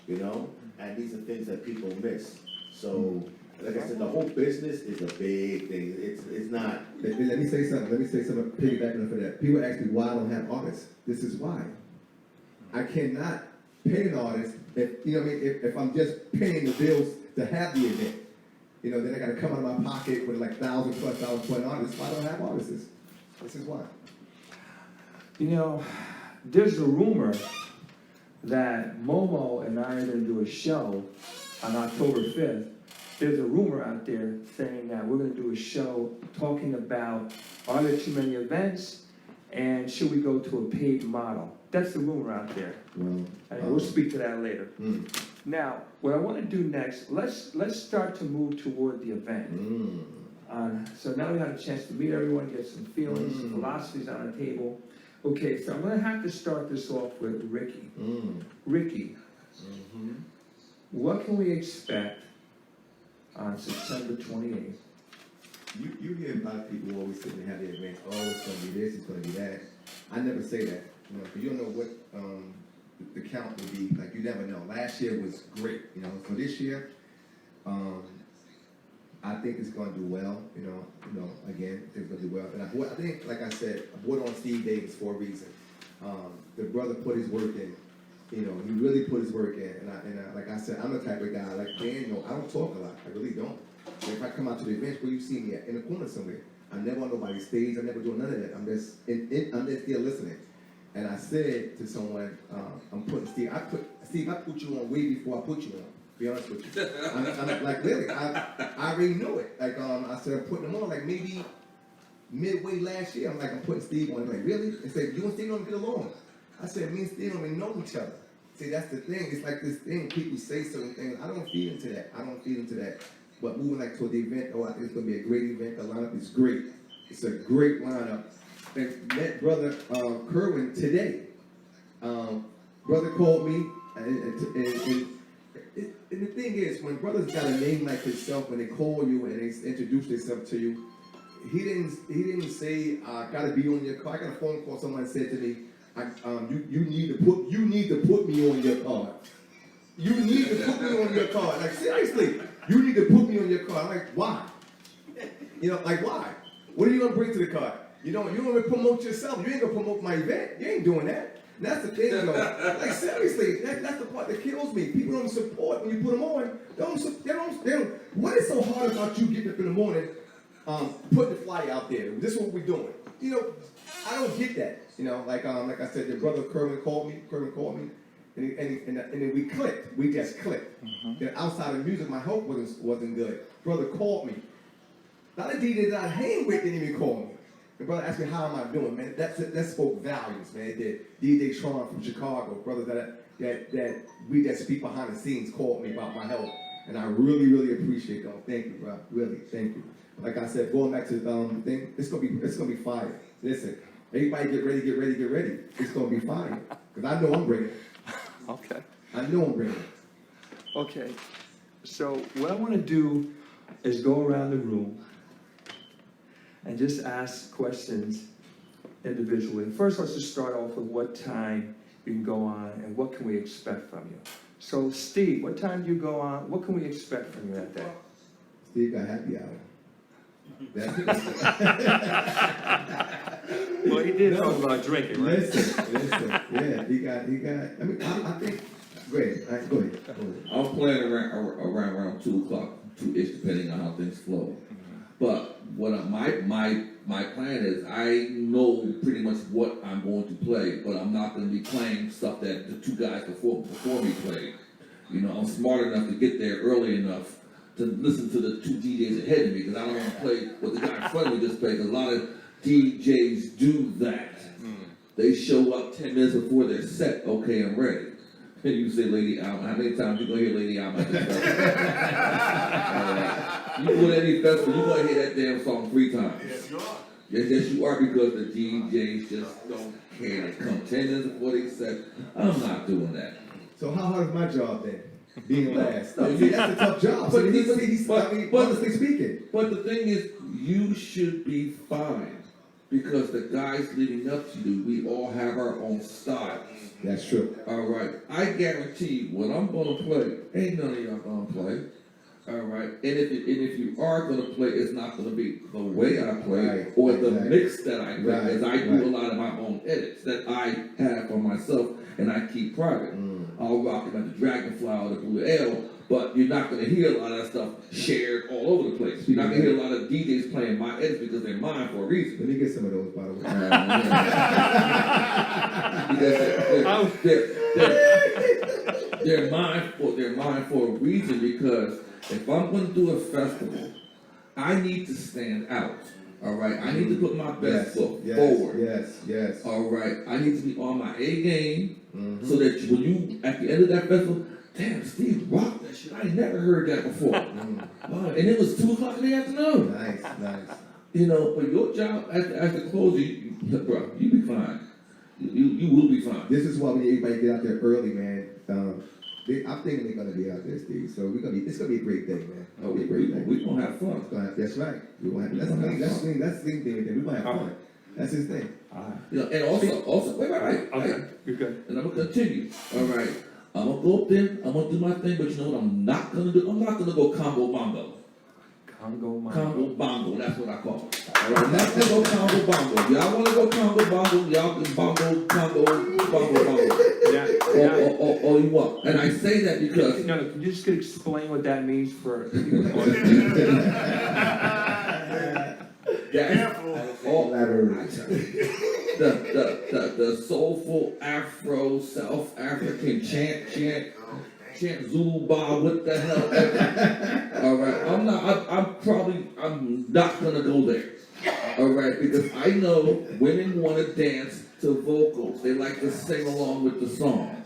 and these are things that people miss. So, like I said, the whole business is a big thing. It's not. Let me say something. Piggybacking off of that. People ask me why I don't have artists. This is why. I cannot pay an artist if I'm just paying the bills to have the event. Then I got to come out of my pocket with like $1,000+ for an artist. If I don't have artists, this is why. There's a rumor that Momo and I are going to do a show on October 5th. There's a rumor out there saying that we're going to do a show talking about, are there too many events, and should we go to a paid model? That's the rumor out there. Well, And we'll speak to that later. Mm. Now, what I want to do next, let's start to move toward the event. So now we have a chance to meet everyone, get some feelings, some philosophies on the table. Okay, so I'm going to have to start this off with Ricky. Ricky, what can we expect on September 28th? You hear a lot of people always sitting and have their events. Oh, it's going to be this, it's going to be that. I never say that, because you don't know what the count will be. Like, you never know. Last year was great, For this year, I think it's going to do well. Again, it's going to do well. And I think, like I said, I brought on Steve Davis for a reason. The brother put his work in. You know, he really put his work in, and like I said, I'm the type of guy, like Daniel, I don't talk a lot, I really don't. If I come out to the events, where you see me at, in the corner somewhere, I'm never on nobody's stage, I'm never doing none of that, I'm just there listening. And I said to someone, I'm putting Steve, I put you on way before I put you on, to be honest with you. I'm like, really, I already knew it. Like, I said, I'm putting him on, like maybe midway last year, I'm putting Steve on, like, really? And said, you and Steve don't get along. I said, me and Steve don't even know each other. See, that's the thing. It's like this thing, people say certain things. I don't feed into that. But moving like to the event, I think it's going to be a great event. The lineup is great. It's a great lineup. And met Brother Kerwin today. Brother called me, and the thing is, when brothers got a name like himself, when they call you and they introduce themselves to you, he didn't say, I got to be on your card. I got a phone call, someone said to me, you need to put me on your card. You need to put me on your card. Like, seriously, you need to put me on your card. I'm like, why? You know, like, why? What are you gonna bring to the card? You don't even promote yourself. You ain't gonna promote my event. You ain't doing that. And that's the thing, though. Like, seriously, that's the part that kills me. People don't support when you put them on. They don't. What is so hard about you getting up in the morning, putting the flyer out there? This is what we're doing. You know, I don't get that. You know, like I said, your brother Kerwin called me, and then we clicked. We just clicked. Then outside of music, my health wasn't good. Brother called me. Not a DJ that I hang with didn't even call me. The brother asked me how am I doing, man. That spoke values, man. DJ Tron from Chicago, brother that we that speak behind the scenes called me about my health, and I really, really appreciate that. Thank you, bro. Really, thank you. Like I said, going back to the thing, it's gonna be fire. Listen. Everybody get ready. It's going to be fine. Because I know I'm bringing it. Okay. I know I'm bringing it. Okay. So what I want to do is go around the room and just ask questions individually. First, let's just start off with what time you can go on and what can we expect from you. So, Steve, what time do you go on? What can we expect from you that day? Steve got happy hour. Well, he did talk about drinking, right? Listen. Yeah, he got. I mean, I think. Go ahead. I'm playing around 2 o'clock, 2-ish, depending on how things flow. But my plan is, I know pretty much what I'm going to play, but I'm not going to be playing stuff that the two guys before me played. You know, I'm smart enough to get there early enough to listen to the two DJs ahead of me, because I don't want to play what the guy in front of me just played, because a lot of DJs do that. They show up 10 minutes before their set, okay, I'm ready. And you say Lady Alma, how many times you gonna hear Lady Alma at this festival? You go to any festival, you gonna hear that damn song 3 times. Yes, you are. Yes, you are, because the DJs just don't care. They come 10 minutes before they set. I'm not doing that. So how hard is my job then? Being last. No, See, that's a tough job. But honestly speaking. But the thing is, you should be fine. Because the guys leading up to you, we all have our own styles. That's true. All right. I guarantee you, what I'm going to play, ain't none of y'all going to play. All right. And if you are going to play, it's not going to be the way I play or the mix that I play. Because I do a lot of my own edits that I have for myself and I keep private. I'll rock them at the Dragonfly or the Blue L, but you're not going to hear a lot of that stuff shared all over the place. You're not going to hear a lot of DJs playing my edits because they're mine for a reason. Let me get some of those, by the way. They're mine for a reason, because if I'm going to do a festival, I need to stand out. All right, I need to put my best foot forward. Yes. All right, I need to be on my A game, so that when you at the end of that festival, damn, Steve rocked that shit. I ain't never heard that before. Wow, and it was 2 o'clock in the afternoon. Nice. You know, but your job as the closer, bro, you be fine. You will be fine. This is why we need everybody to get out there early, man. I'm thinking they're gonna be out there, Steve. So it's gonna be a great day, man. Oh, we're gonna have fun. That's right. That's the thing. That's the thing. We're gonna have fun. That's his thing. You know, and also, wait. Okay, you're good. And I'm gonna continue. All right, I'm gonna go up there. I'm gonna do my thing, but you know what I'm not gonna do? I'm not gonna go Congo Bongo. Congo Bongo, that's what I call it. All right, I'm not gonna go Congo Bongo. Y'all wanna go Congo Bongo? Y'all can Congo Bongo. or you want. And I say that because No, can you just explain what that means for? The soulful Afro South African chant Zulu bar, what the hell? All right, I'm not gonna go there. All right, because I know women want to dance to vocals. They like to sing along with the song.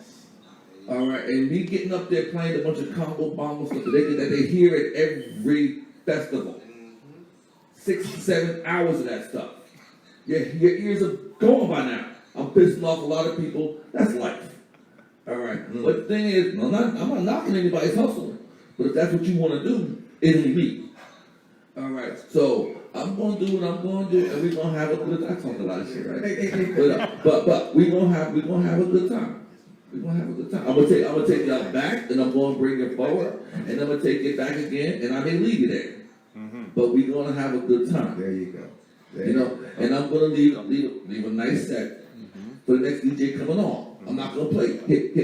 All right, and me getting up there playing a bunch of combo bomb stuff that they hear at every festival. 6 to 7 hours of that stuff. Your ears are going by now. I'm pissing off a lot of people. That's life. All right. But the thing is, I'm not knocking anybody's hustle. But if that's what you want to do, it ain't me. All right. So I'm going to do what I'm going to do, and we're going to have a good time. I talk a lot of shit, right? But we're going to have a good time. We're gonna have a good time. I'm gonna take y'all back, and I'm gonna bring you forward, and I'm gonna take you back again, and I may leave you there. But we're gonna have a good time. There you go. And I'm gonna leave a nice set for the next DJ coming on. I'm not gonna play hit.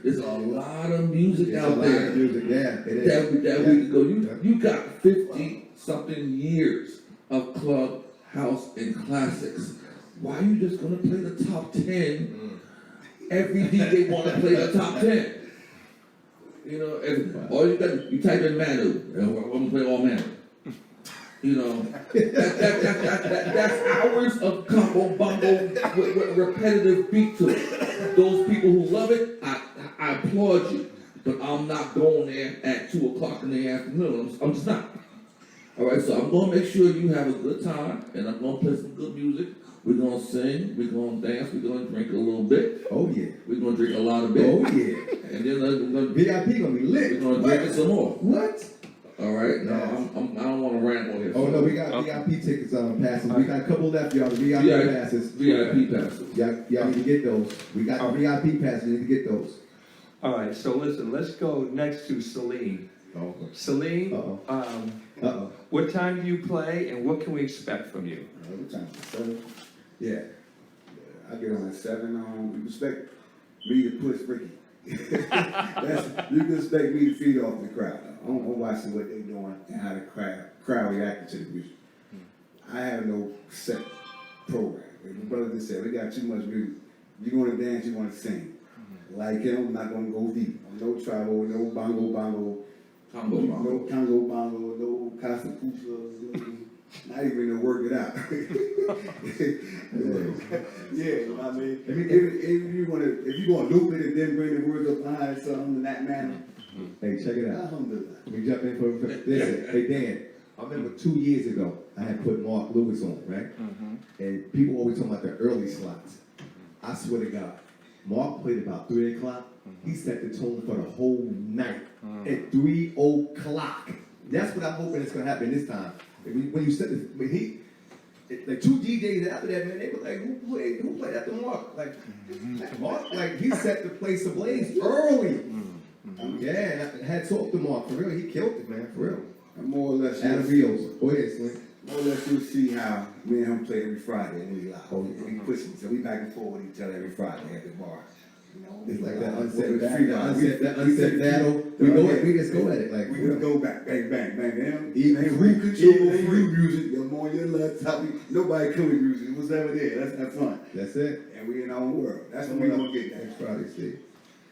There's a lot of music out there. Yeah, it is. That we can go. You got 50-something years of club, house, and classics. Why are you just gonna play the top 10? Every DJ want to play the top 10. You know, all you got, you type in Manu, and I'm gonna play all Manu. You know, that's hours of combo bumble with repetitive beat to it. Those people who love it, I applaud you, but I'm not going there at 2 o'clock in the afternoon. I'm just not. All right, so I'm gonna make sure you have a good time, and I'm gonna play some good music. We're gonna sing, we're gonna dance, we're gonna drink a little bit. Oh yeah. We're gonna drink a lot of bit. Oh yeah. And then we're gonna VIP gonna be lit. We're gonna drink it some more. What? All right. No, I don't want to ramble here. Oh no, we got VIP tickets passes. We got a couple left, y'all. The VIP passes. VIP passes. Y'all need to get those. We got the VIP passes. You need to get those. All right, so listen, let's go next to Saleem. Oh. Saleem, what time do you play, and what can we expect from you? What time? 7? Yeah. I get on at 7. You expect me to push Ricky. You can expect me to feed off the crowd. I'm watching what they're doing and how the crowd reacting to the music. I have no set program. Like my brother just said, we got too much music. You want to dance, you want to sing. Like him, I'm not going to go deep. No tribal, no bongo, Congo bongo. no Congo bongo, no Casa Pusa, not even to work it out. Yeah, I mean, if you're gonna loop it and then bring the words up behind something in that manner. Hey, check it out. Alhamdulillah. We jump in for listen. Hey Dan, I remember 2 years ago I had put Mark Lewis on, right? And people always talk about the early slots. I swear to God, Mark played about 3 o'clock. He set the tone for the whole night at 3 o'clock. That's what I'm hoping is gonna happen this time. When you set this, like 2 DJs after that, man, they were like, who played after Mark? Like Mark, like he set the place ablaze early. Yeah, and I had talked to Mark for real. He killed it, man, for real. And more or less, Adam Rios. Go ahead, Slim. more or less you'll see how me and him play every Friday and we live. Oh, yeah. We pushing, so we back and forth with each other every Friday at the bar. It's like that unsaid battle. We just go at it. Like we just go back, bang, bang, bang. Even free music, you're more your love topic. Nobody killing music. What's over there? Let's have fun. That's it. And we in our own world. That's what we gonna get next that. Friday. See,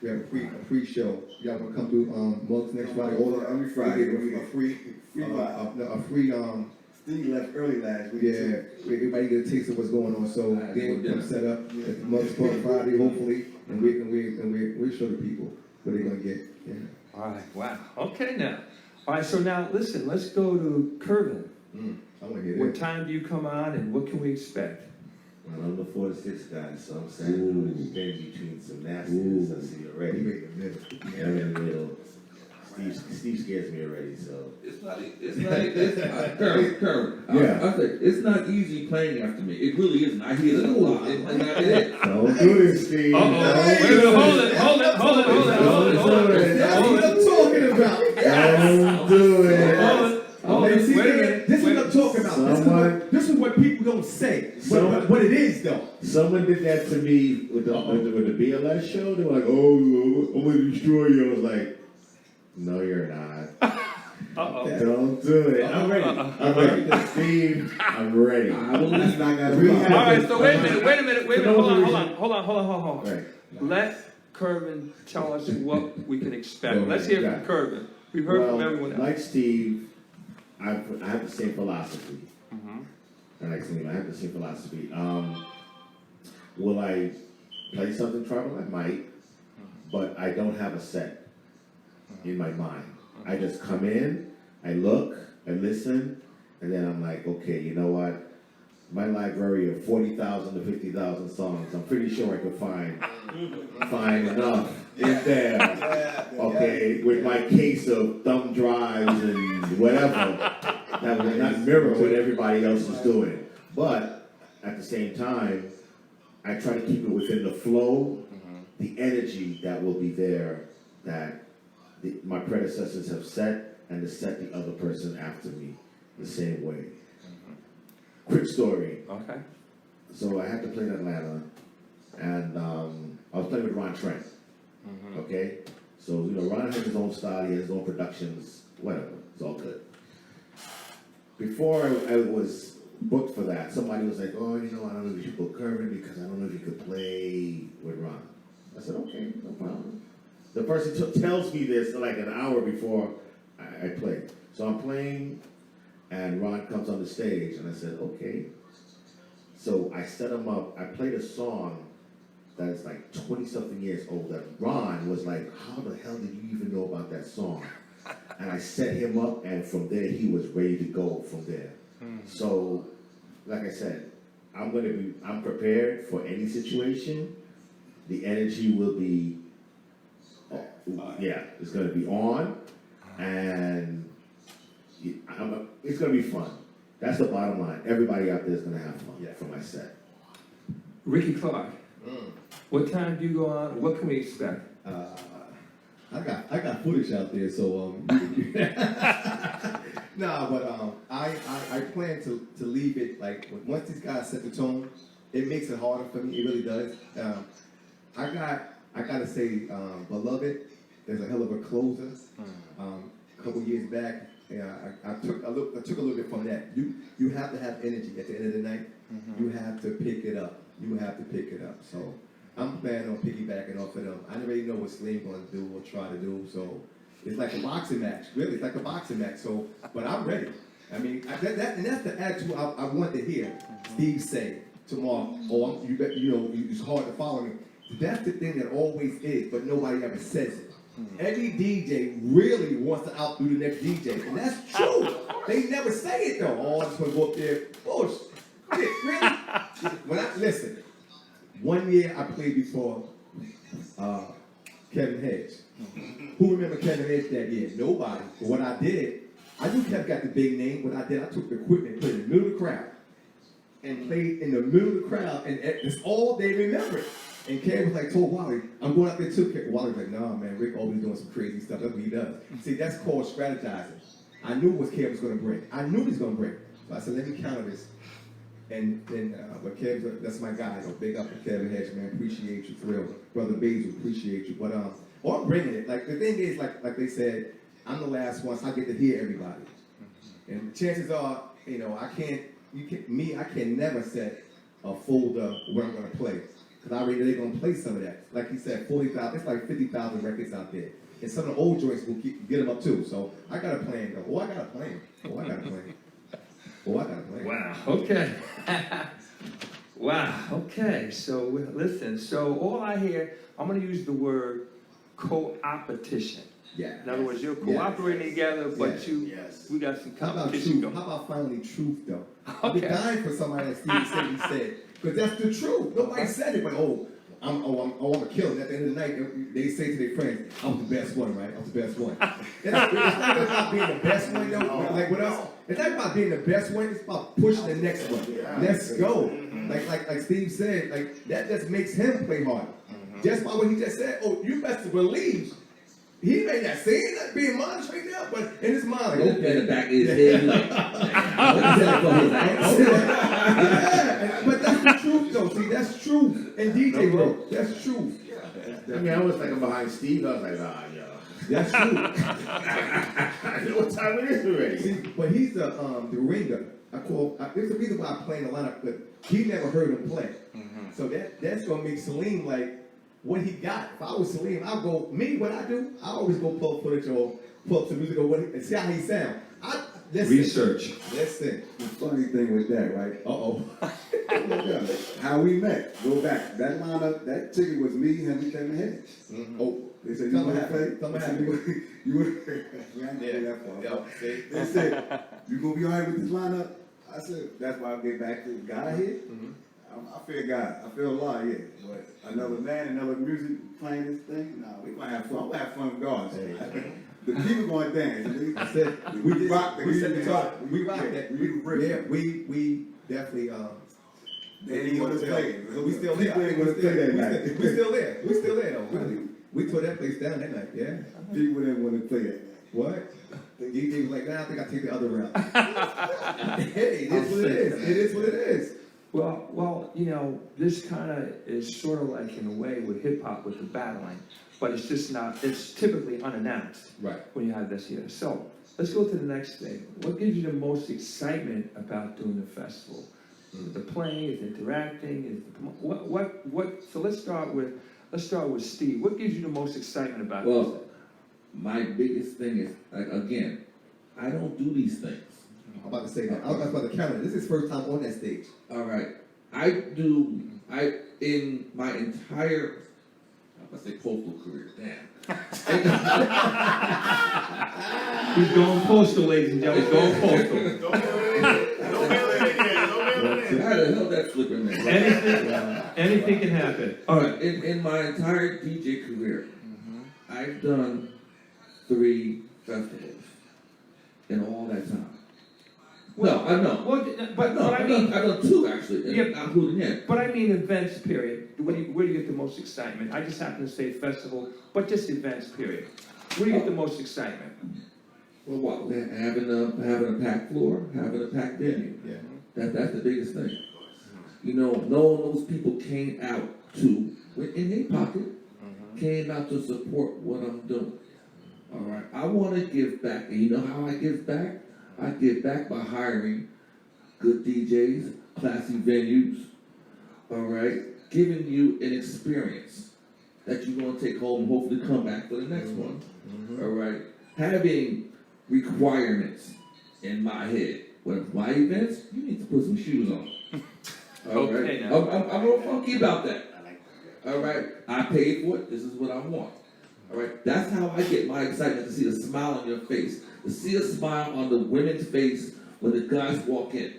we have a free show. Y'all wanna come through Mugs next Friday? Every Friday. We get a free Steve left early last week. Yeah, everybody get a taste of what's going on. So then we come set up at the Mugs Club Friday, hopefully, and we show the people what they're gonna get. Yeah. All right, wow. Okay now. All right, so now listen, let's go to Curvin. I wanna hear What that. time do you come on, and what can we expect? Well, I'm the 4 to 6 guy, so I'm saying I'm stand between some nastiness. I see You already. made the middle. Yeah, I'm in the middle. Steve scares me already, so. Curve. Yeah. I say, it's not easy playing after me. It really isn't. I hear it a lot. And that is. Don't do this, Steve. Hold it. That's what I'm talking about. Don't do it. Hold minute, see, wait a man, minute. this is wait what a I'm talking about. This is what people don't say. What it is, though. Someone did that to me with the BLS show. They were like, "Oh, I'm gonna destroy you." I was like, "No, you're not. Uh-oh. Don't do it. I'm ready. I'm ready. Steve, I'm ready." I believe I got We to have- All right, so wait a minute, hold on. Right. Let Kervin tell us what we can expect. Let's hear from Kervin. We've heard from everyone else. Like Steve, I have the same philosophy. Mm-hmm. Like Steve, I have the same philosophy. Will I play something tribal? I might, but I don't have a set in my mind. I just come in, I look, I listen, and then I'm like, okay, you know what? My library of 40,000 to 50,000 songs, I'm pretty sure I could find enough in there. Okay, with my case of thumb drives and whatever, that would not mirror what everybody else is doing. But at the same time, I try to keep it within the flow, the energy that will be there that my predecessors have set, and to set the other person after me the same way. Quick story. Okay. So I had to play in Atlanta, and I was playing with Ron Trent. Okay? So, you know, Ron has his own style, he has his own productions, whatever. It's all good. Before I was booked for that, somebody was like, "Oh, you know, I don't know if you should book Kervin because I don't know if you could play with Ron." I said, "Okay, no problem." The person tells me this like an hour before I play. So I'm playing, and Ron comes on the stage, and I said, "Okay." So I set him up. I played a song that is like 20-something years old that Ron was like, "How the hell did you even know about that song?" And I set him up, and from there, he was ready to go from there. So, like I said, I'm prepared for any situation. The energy will be, it's going to be on, and it's going to be fun. That's the bottom line. Everybody out there is going to have fun for my set. Ricky Clark, what time do you go on? What can we expect? I got footage out there, so nah, but I plan to leave it like once these guys set the tone, it makes it harder for me. It really does. I gotta say, Beloved, there's a hell of a closer. A couple years back, I took a little bit from that. You have to have energy at the end of the night. You have to pick it up. So I'm planning on piggybacking off of them. I don't really know what Saleem gonna do or try to do. So it's like a boxing match. Really, it's like a boxing match. So, but I'm ready. I mean, and that's the attitude I want to hear Steve say tomorrow. Oh, it's hard to follow me. That's the thing that always is, but nobody ever says it. Every DJ really wants to outdo the next DJ, and that's true. They never say it though. Oh, I just want to go up there. Bullshit. Really? Listen, 1 year I played before Kevin Hedge. Who remember Kevin Hedge that year? Nobody. But what I did, I knew Kevin got the big name. What I did, I took the equipment, put it in the middle of the crowd, and played in the middle of the crowd, and it's all they remembered. And Kev was like, told Wally, I'm going out there too. Wally was like, nah, man, Rick always doing some crazy stuff. That's what he does. See, that's called strategizing. I knew what Kev was going to bring. I knew he was going to bring. So I said, let me counter this. And then, but Kev, that's my guy. Big up to Kevin Hedge, man. Appreciate you, Thrill. Brother Basil, appreciate you. But I'm bringing it. Like the thing is, like they said, I'm the last one, so I get to hear everybody. And chances are, I can never set a folder where I'm going to play. Because I already know they're going to play some of that. Like he said, 40,000, it's like 50,000 records out there. And some of the old joints will get them up too. So I got a plan though. I got a plan. Wow, okay. Wow, okay. So listen, so all I hear, I'm going to use the word co-opetition. Yeah. In other words, you're cooperating together, but we got some How about competition truth? going. How about finally truth though? Okay. I've been dying for somebody that Steve said he said. Because that's the truth. Nobody said it, but I'm a killer. At the end of the night, they say to their friends, I was the best one, right? I was the best one. It's not about being the best one, though. Like with us, it's not about being the best one. It's about pushing the next one. Let's go. Like Steve said, like that just makes him play harder. Just by what he just said. Oh, you best believe he may not say it, not being modest right now, but in his mind, like, In okay. the back of his head, like, Yeah, but that's the truth, though. See, that's truth in DJ world. That's truth. I mean, I was thinking behind Steve. I was like, ah, yo. That's true. I know what time it is already. See, but he's the ringer. There's a reason why I play in the lineup, but he never heard him play. So that's gonna make Saleem like what he got. If I was Saleem, I'll go. What I do, I always go pull up footage or pull up some music or and see how he sound. Research. Let's sing. The funny thing with that, right? Uh-oh. How we met. Go back. That lineup, that ticket was me, Henry, Kevin Hedges. Oh, They said, you Something want to happened. play? Something I said, happened. You want to we ain't going that far. Yeah, see? They said, you going to be all right with this lineup? I said, that's why I get back to God here. I feel God. I feel Allah, yeah. But another man, another music playing this thing, nah, we going to have fun. I'm going to have fun regardless. The people going to dance. I said, We rock the we said the music. top. We rock that. We definitely They didn't want to play it. We still there. People ain't want to play that night. We still there. We still there though. We tore that place down that night. Yeah. People didn't want to play that night. What? The DJ was like, nah, I think I'll take the other route. Hey, it is what it is. It is what it is. Well, you know, this kind of is sort of like in a way with hip hop with the battling, but it's just not. It's typically unannounced. Right. When you have this here. So let's go to the next thing. What gives you the most excitement about doing the festival? Is it the playing? Is it interacting? Is it what? So let's start with Steve. What gives you the most excitement about this? well, my biggest thing is, like, again, I don't do these things. I'm about to say that. I was about to count it. This is his first time on that stage. All right, in my entire, I'm gonna say postal career, damn. He's going postal, ladies and gentlemen. He's going postal. How the hell that slip in there? Anything can happen. All right, in my entire DJ career, I've done 3 festivals in all that time. No, I know. Well, but I mean, I've done 2 actually, Yeah. not including him. but I mean events. Period. Where do you get the most excitement? I just happen to say festival, but just events. Period. Where do you get the most excitement? Well, what? Having a packed floor, having a packed venue. Yeah. That's the biggest thing. You know, knowing those people came out to, in their pocket, came out to support what I'm doing. All right, I want to give back, and you know how I give back? I give back by hiring good DJs, classy venues. All right, giving you an experience that you're gonna take home and hopefully come back for the next one. All right, having requirements in my head. With my events, you need to put some shoes on. All right, Okay, now. I'm real funky about that. All right, I paid for it. This is what I want. All right, that's how I get my excitement, to see the smile on your face, to see a smile on the women's face when the guys walk in.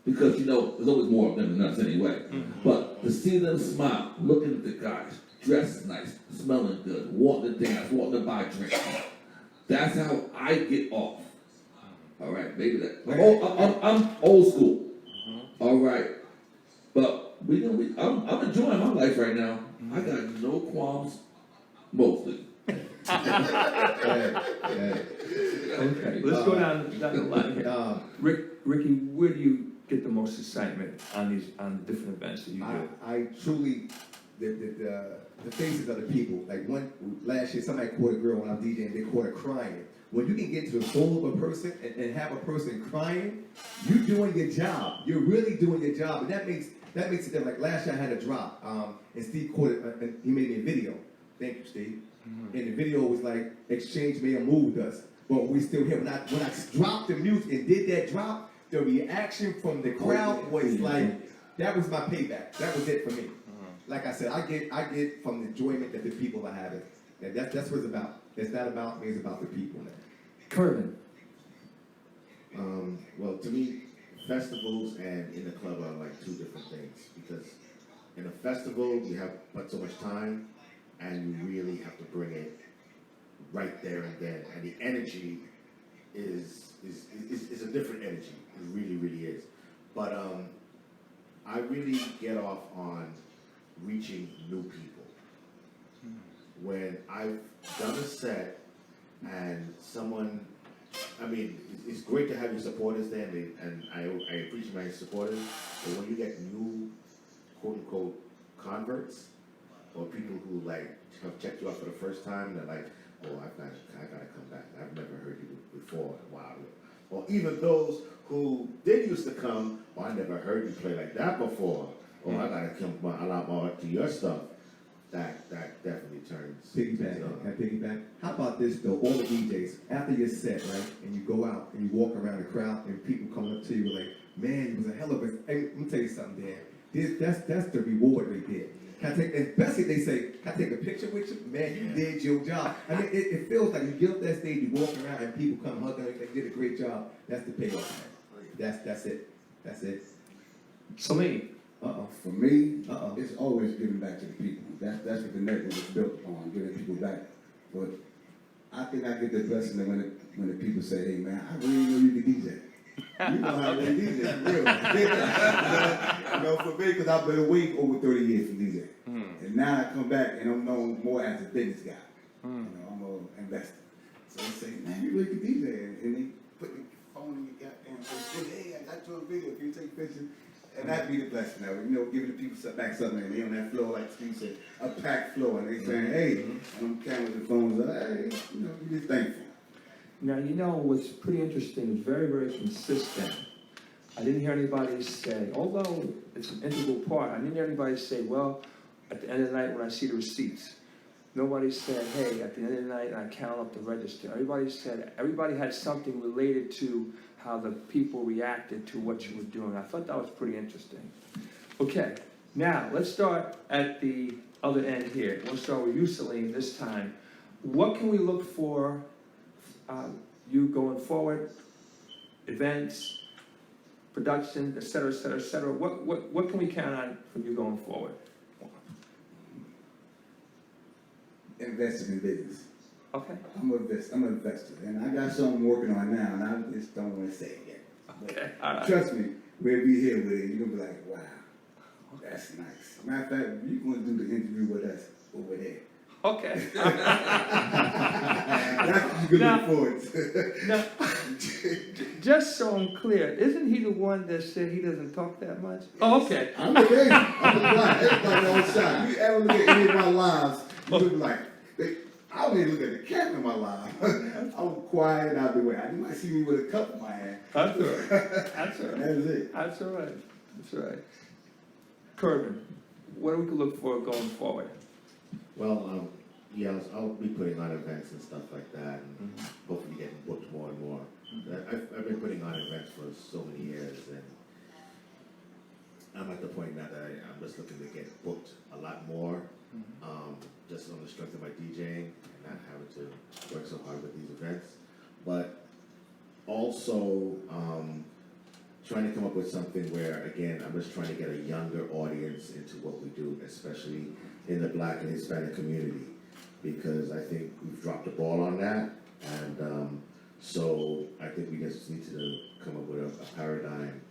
Because, you know, there's always more of them than us anyway. But to see them smile, looking at the guys, dressed nice, smelling good, wanting to dance, wanting to buy drinks. That's how I get off. All right, maybe that. I'm old school. All right, but I'm enjoying my life right now. I got no qualms, mostly. Yeah. Okay, let's go down the line here. Ricky, where do you get the most excitement on the different events that you do? I truly, the faces of the people. Like last year, somebody caught a girl when I'm DJing, they caught her crying. When you can get to the soul of a person and have a person crying, you're doing your job. You're really doing your job, and that makes it different. Like last year, I had a drop, and Steve caught it, and he made me a video. Thank you, Steve. And the video was like, Exchange may have moved us, but we still here. When I dropped the music and did that drop, the reaction from the crowd was like, that was my payback. That was it for me. Like I said, I get from the enjoyment that the people are having. That's what it's about. It's not about me, it's about the people, man. Curvin. Well, to me, festivals and in the club are like 2 different things, because in a festival you have but so much time, and you really have to bring it right there and then, and the energy is a different energy. It really, really is. But I really get off on reaching new people. when I've done a set and someone, I mean, it's great to have your supporters there, and I appreciate my supporters, but when you get new, quote unquote, converts, or people who like have checked you out for the first time, and they're like, oh, I gotta come back. I've never heard you before. Wow. Or even those who did used to come, oh, I never heard you play like that before. Or I gotta come a lot more to your stuff. That definitely turns. Piggyback. How about this though? All the DJs, after your set, right, and you go out and you walk around the crowd, and people come up to you like, man, it was a hell of a. Hey, let me tell you something, Dan. That's the reward right there. Can I take, especially if they say, can I take a picture with you? Man, you did your job. I mean, it feels like you get up that stage, you walk around, and people come hug you, and they did a great job. That's the payoff, man. That's it. That's it. Saleem. For me, it's always giving back to the people. That's what the network is built on, giving people back. But I think I get the blessing that when the people say, hey man, I really know you can DJ. You know how to DJ, for real. You know, for me, because I've been away over 30 years from DJ. And now I come back and I'm known more as a business guy. You know, I'm an investor. So they say, man, you really can DJ. And they put the phone in your goddamn face, hey, I got you on video, can you take pictures? And that'd be the blessing now, you know, giving the people back something, and they on that floor, like Steve said, a packed floor, and they saying, hey, and I'm cameras and phones, hey, you know, you just thankful. Now, you know what's pretty interesting, it's very, very consistent. I didn't hear anybody say, although it's an integral part, I didn't hear anybody say, well, at the end of the night when I see the receipts, nobody said, hey, at the end of the night I count up the register. Everybody had something related to how the people reacted to what you were doing. I thought that was pretty interesting. Okay, now let's start at the other end here. We'll start with you, Saleem, this time. What can we look for you going forward? Events, production, et cetera, et cetera, et cetera. What can we count on from you going forward? Investing in business. Okay. I'm an investor, and I got something working on now, and I just don't want to say it yet. Okay, all right. Trust me, we'll be here with it. You're gonna be like, wow, that's nice. Matter of fact, you're gonna do the interview with us over there. Okay. That's what you're gonna look forward to. Now, just so I'm clear, isn't he the one that said he doesn't talk that much? Oh, okay. I'm the guy. I'm the guy. Everybody on side. You ever look at any of my lives, you look like, I don't even look at the camera in my live. I'm quiet out the way. You might see me with a cup in my hand. That's all right. That's all right. That is it. That's all right. That's all right. Kervin, what do we look for going forward? Well, yeah, I'll be putting on events and stuff like that, and hopefully getting booked more and more. I've been putting on events for so many years, and I'm at the point now that I'm just looking to get booked a lot more, just on the strength of my DJing and not having to work so hard with these events. But also trying to come up with something where, again, I'm just trying to get a younger audience into what we do, especially in the Black and Hispanic community, because I think we've dropped the ball on that, and so I think we just need to come up with a paradigm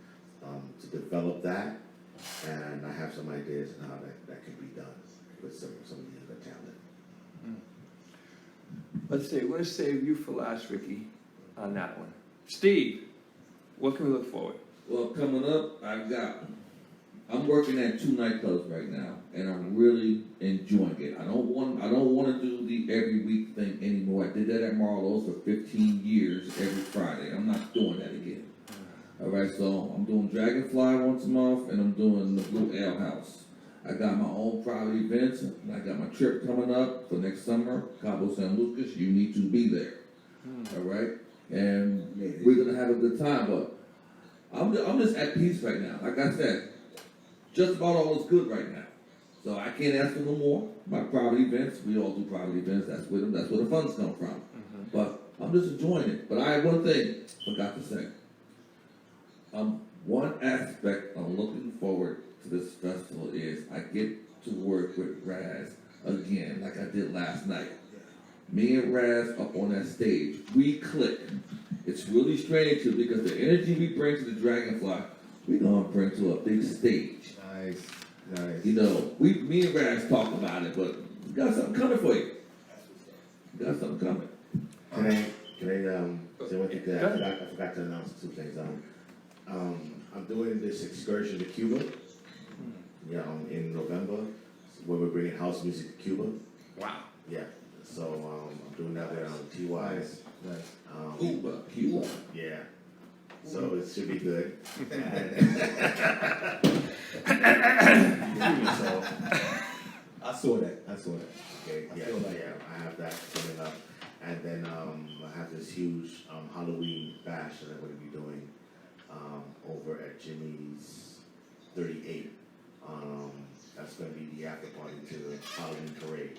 to develop that, and I have some ideas on how that can be done with some of the younger talent. Let's see. We're going to save you for last, Ricky, on that one. Steve, what can we look forward? Well, coming up, I'm working at 2 nightclubs right now, and I'm really enjoying it. I don't want to do the every week thing anymore. I did that at Marlowe's for 15 years every Friday. I'm not doing that again. All right, so I'm doing Dragonfly once a month, and I'm doing the Blue Ale House. I got my own private events, and I got my trip coming up for next summer, Cabo San Lucas. You need to be there. All right, and we're gonna have a good time. But I'm just at peace right now. Like I said, just about all is good right now. So I can't ask for no more. My private events, we all do private events. That's where the funds come from. But I'm just enjoying it. But I have one thing I forgot to say. One aspect I'm looking forward to this festival is I get to work with Raz again, like I did last night. Me and Raz up on that stage, we click. It's really strange too, because the energy we bring to the Dragonfly, we gonna bring to a big stage. Nice. You know, me and Raz talk about it, but we got something coming for you. You got something coming. Can I say one thing Go that ahead. I forgot to announce two things. I'm doing this excursion to Cuba. Yeah, in November, where we're bringing house music to Cuba. Wow. Yeah, so I'm doing that with TY. Nice. Cuba. Yeah, so it should be good. So, I saw that. okay, I yeah, feel like- yeah, I have that coming up, and then I have this huge Halloween bash that I'm going to be doing over at Jimmy's 38. That's going to be the after party to the Halloween parade.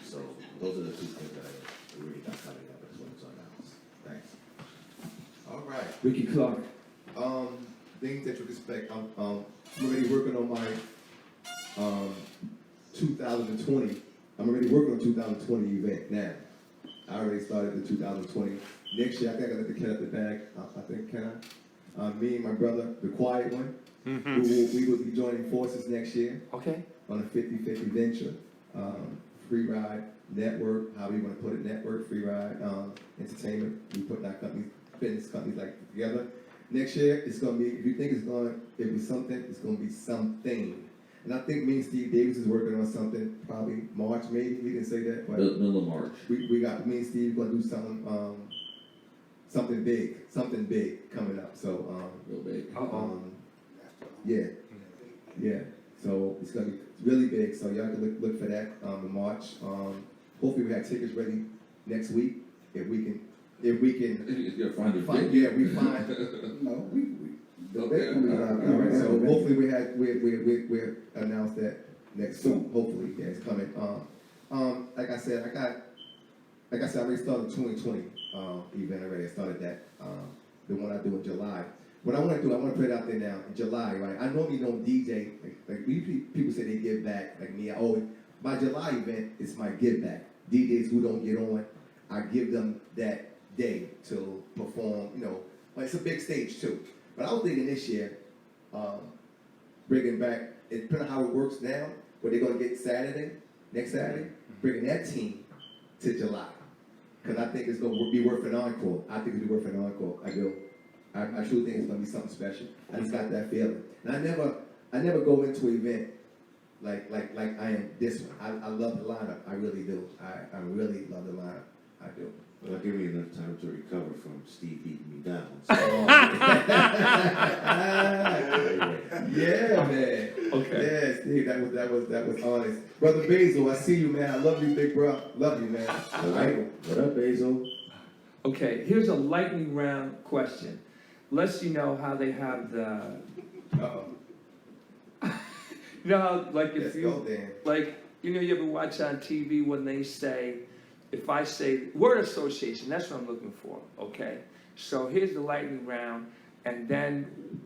So those are the two things that I really got coming up as well as announced. Thanks. All right. Ricky Clark. Things that you can expect. I'm already working on my 2020. I'm already working on 2020 event now. I already started the 2020. Next year, I think I got the cat up the bag. I think, can I? Me and my brother, the quiet one, we will be joining forces next year Okay. on a 50-50 venture. Free ride network, how we want to put it, network, free ride, entertainment. We putting our companies, business companies like together. Next year, it's going to be, if you think it's going to be something, it's going to be something. And I think me and Steve Davis is working on something, probably March maybe, we didn't say that, but Middle of March. we got, me and Steve going to do something big coming up. So, Real big. yeah. So it's gonna be really big. So y'all can look for that in March. Hopefully we have tickets ready next week. If we can, If you're finding find. big. Yeah, we find. No, the Okay. date gonna be All out. right. So hopefully we announce that next soon. Hopefully, yeah, it's coming. Like I said, I already started the 2020 event already. I started that. The one I do in July. What I want to do, I want to put it out there now in July, right? I normally don't DJ, like people say they give back, like me. I always, my July event is my give back. DJs who don't get on, I give them that day to perform, like it's a big stage too. But I was thinking this year, bringing back, it depending on how it works now, where they're going to get next Saturday, bringing that team to July. Because I think it's going to be worth an encore. I think it'll be worth an encore. I do. I truly think it's gonna be something special. I just got that feeling. And I never go into an event like I am this one. I love the lineup. I really do. I really love the lineup. I do. Well, I'll give me enough time to recover from Steve beating me down. Yeah, man. Okay. Yeah, Steve, that was honest. Brother Basil, I see you, man. I love you, big bro. Love you, man. All right. What up, Basil? Okay, here's a lightning round question. Lets you know how they have the, Uh-oh. you know how, like if Let's you, go, Dan. like, you ever watch on TV when they say, if I say, word association, that's what I'm looking for, okay? So here's the lightning round, and then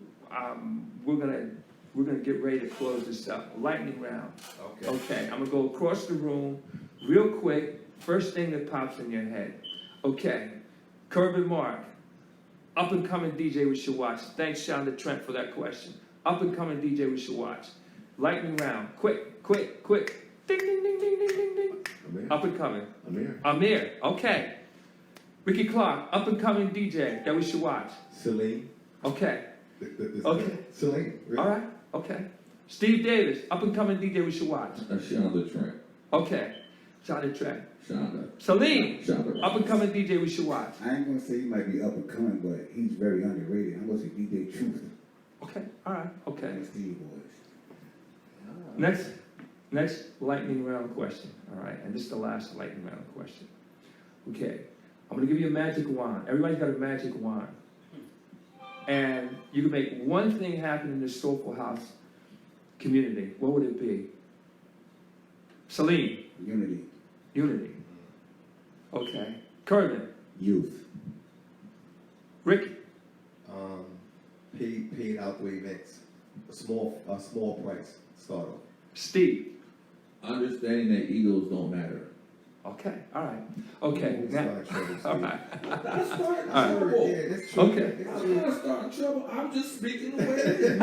we're gonna get ready to close this up. Lightning round. Okay. Okay, I'm gonna go across the room real quick. First thing that pops in your head. Okay, Corbin Mark, up and coming DJ we should watch. Thanks, Shonda Trent, for that question. Up and coming DJ we should watch. Lightning round, quick. Ding, ding, ding, ding, ding, ding, ding. Amir? Up and coming. Amir? Okay. Ricky Clark, up and coming DJ that we should watch. Saleem. Okay. Okay. Saleem. Really? All right. Okay. Steve Davis, up and coming DJ we should watch. Shonda Trent. Okay. Shonda Trent. Shonda. Saleem, Shonda. up and coming DJ we should watch. I ain't gonna say he might be up and coming, but he's very underrated. I'm gonna say DJ Truth Okay. All right. Okay. and Steve Boys. Next lightning round question. All right. And this is the last lightning round question. Okay. I'm gonna give you a magic wand. Everybody's got a magic wand. And you can make one thing happen in this Soulful House community. What would it be? Saleem. Unity. Okay. Kervin. Youth. Ricky. Paid outdoor events. A small price start off. Steve. Understanding that egos don't matter. Okay, all right. Okay, It's now, not trouble, all Steve. right. That's starting All right. trouble. Yeah, that's true. Okay. That's I'm true. not starting trouble. I'm just speaking the way it is.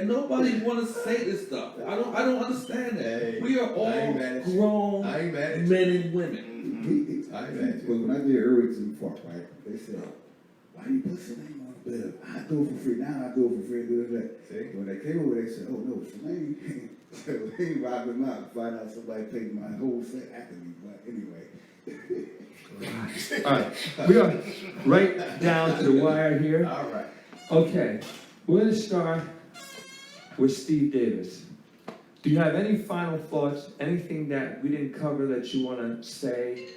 Nobody want to say this stuff. I don't understand that. Hey, We are I all ain't mad at you. grown I ain't mad at you. men and women. I ain't mad at But you. when I did Irvington Park, right, they said, why you put Saleem on the bill? I do it for free. Now I do it for free. Do that. See? When they came over, they said, oh no, Saleem. Saleem robbed him out. Find out somebody paid my whole set after me. But anyway. All right, we are right down to the wire here. All right. Okay, we're gonna start with Steve Davis. Do you have any final thoughts, anything that we didn't cover that you wanna say,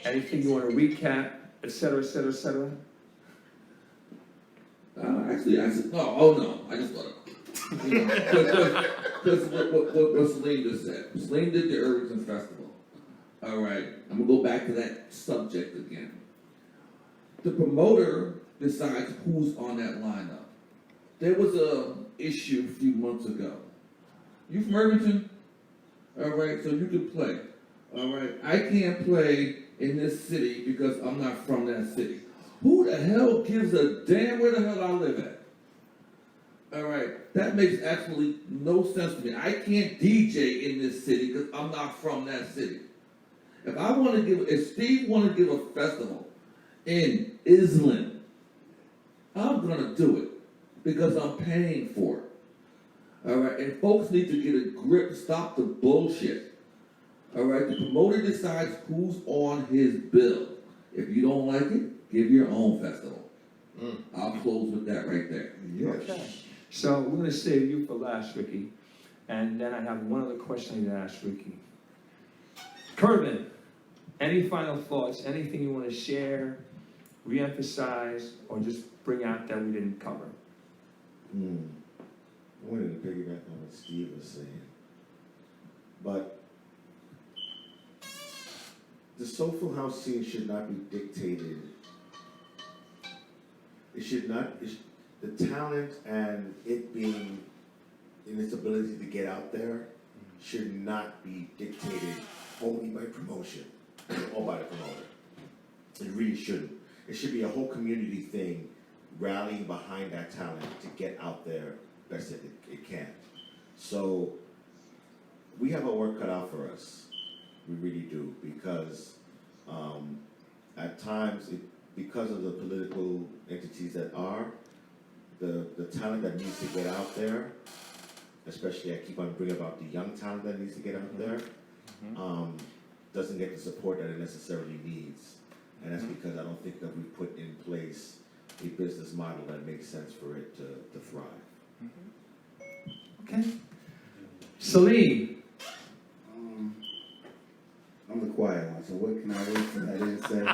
anything you wanna recap, et cetera, et cetera, et cetera? Actually, I said, no, I just thought of it. Because what Saleem just said. Saleem did the Irvington Festival. All right, I'm gonna go back to that subject again. The promoter decides who's on that lineup. There was a issue a few months ago. You from Irvington? All right, so you can play. All right, I can't play in this city because I'm not from that city. Who the hell gives a damn where the hell I live at? All right, that makes absolutely no sense to me. I can't DJ in this city because I'm not from that city. If Steve want to give a festival in Island, I'm gonna do it because I'm paying for it. All right, and folks need to get a grip, stop the bullshit. All right, the promoter decides who's on his bill. If you don't like it, give your own festival. I'll close with that right there. Okay. So we're gonna save you for last, Ricky. And then I have one other question I need to ask Ricky. Kervin, any final thoughts, anything you wanna share, re-emphasize, or just bring out that we didn't cover? I wanted to piggyback on what Steve was saying. But the Soulful House scene should not be dictated. The talent and it being in its ability to get out there should not be dictated only by promotion or by the promoter. It really shouldn't. It should be a whole community thing rallying behind that talent to get out there best that it can. So we have our work cut out for us. We really do, because at times, because of the political entities that are, the talent that needs to get out there, especially I keep on bringing about the young talent that needs to get out there, doesn't get the support that it necessarily needs. And that's because I don't think that we put in place a business model that makes sense for it to thrive. Okay. Saleem. I'm the quiet one, so what can I wait for? I didn't say.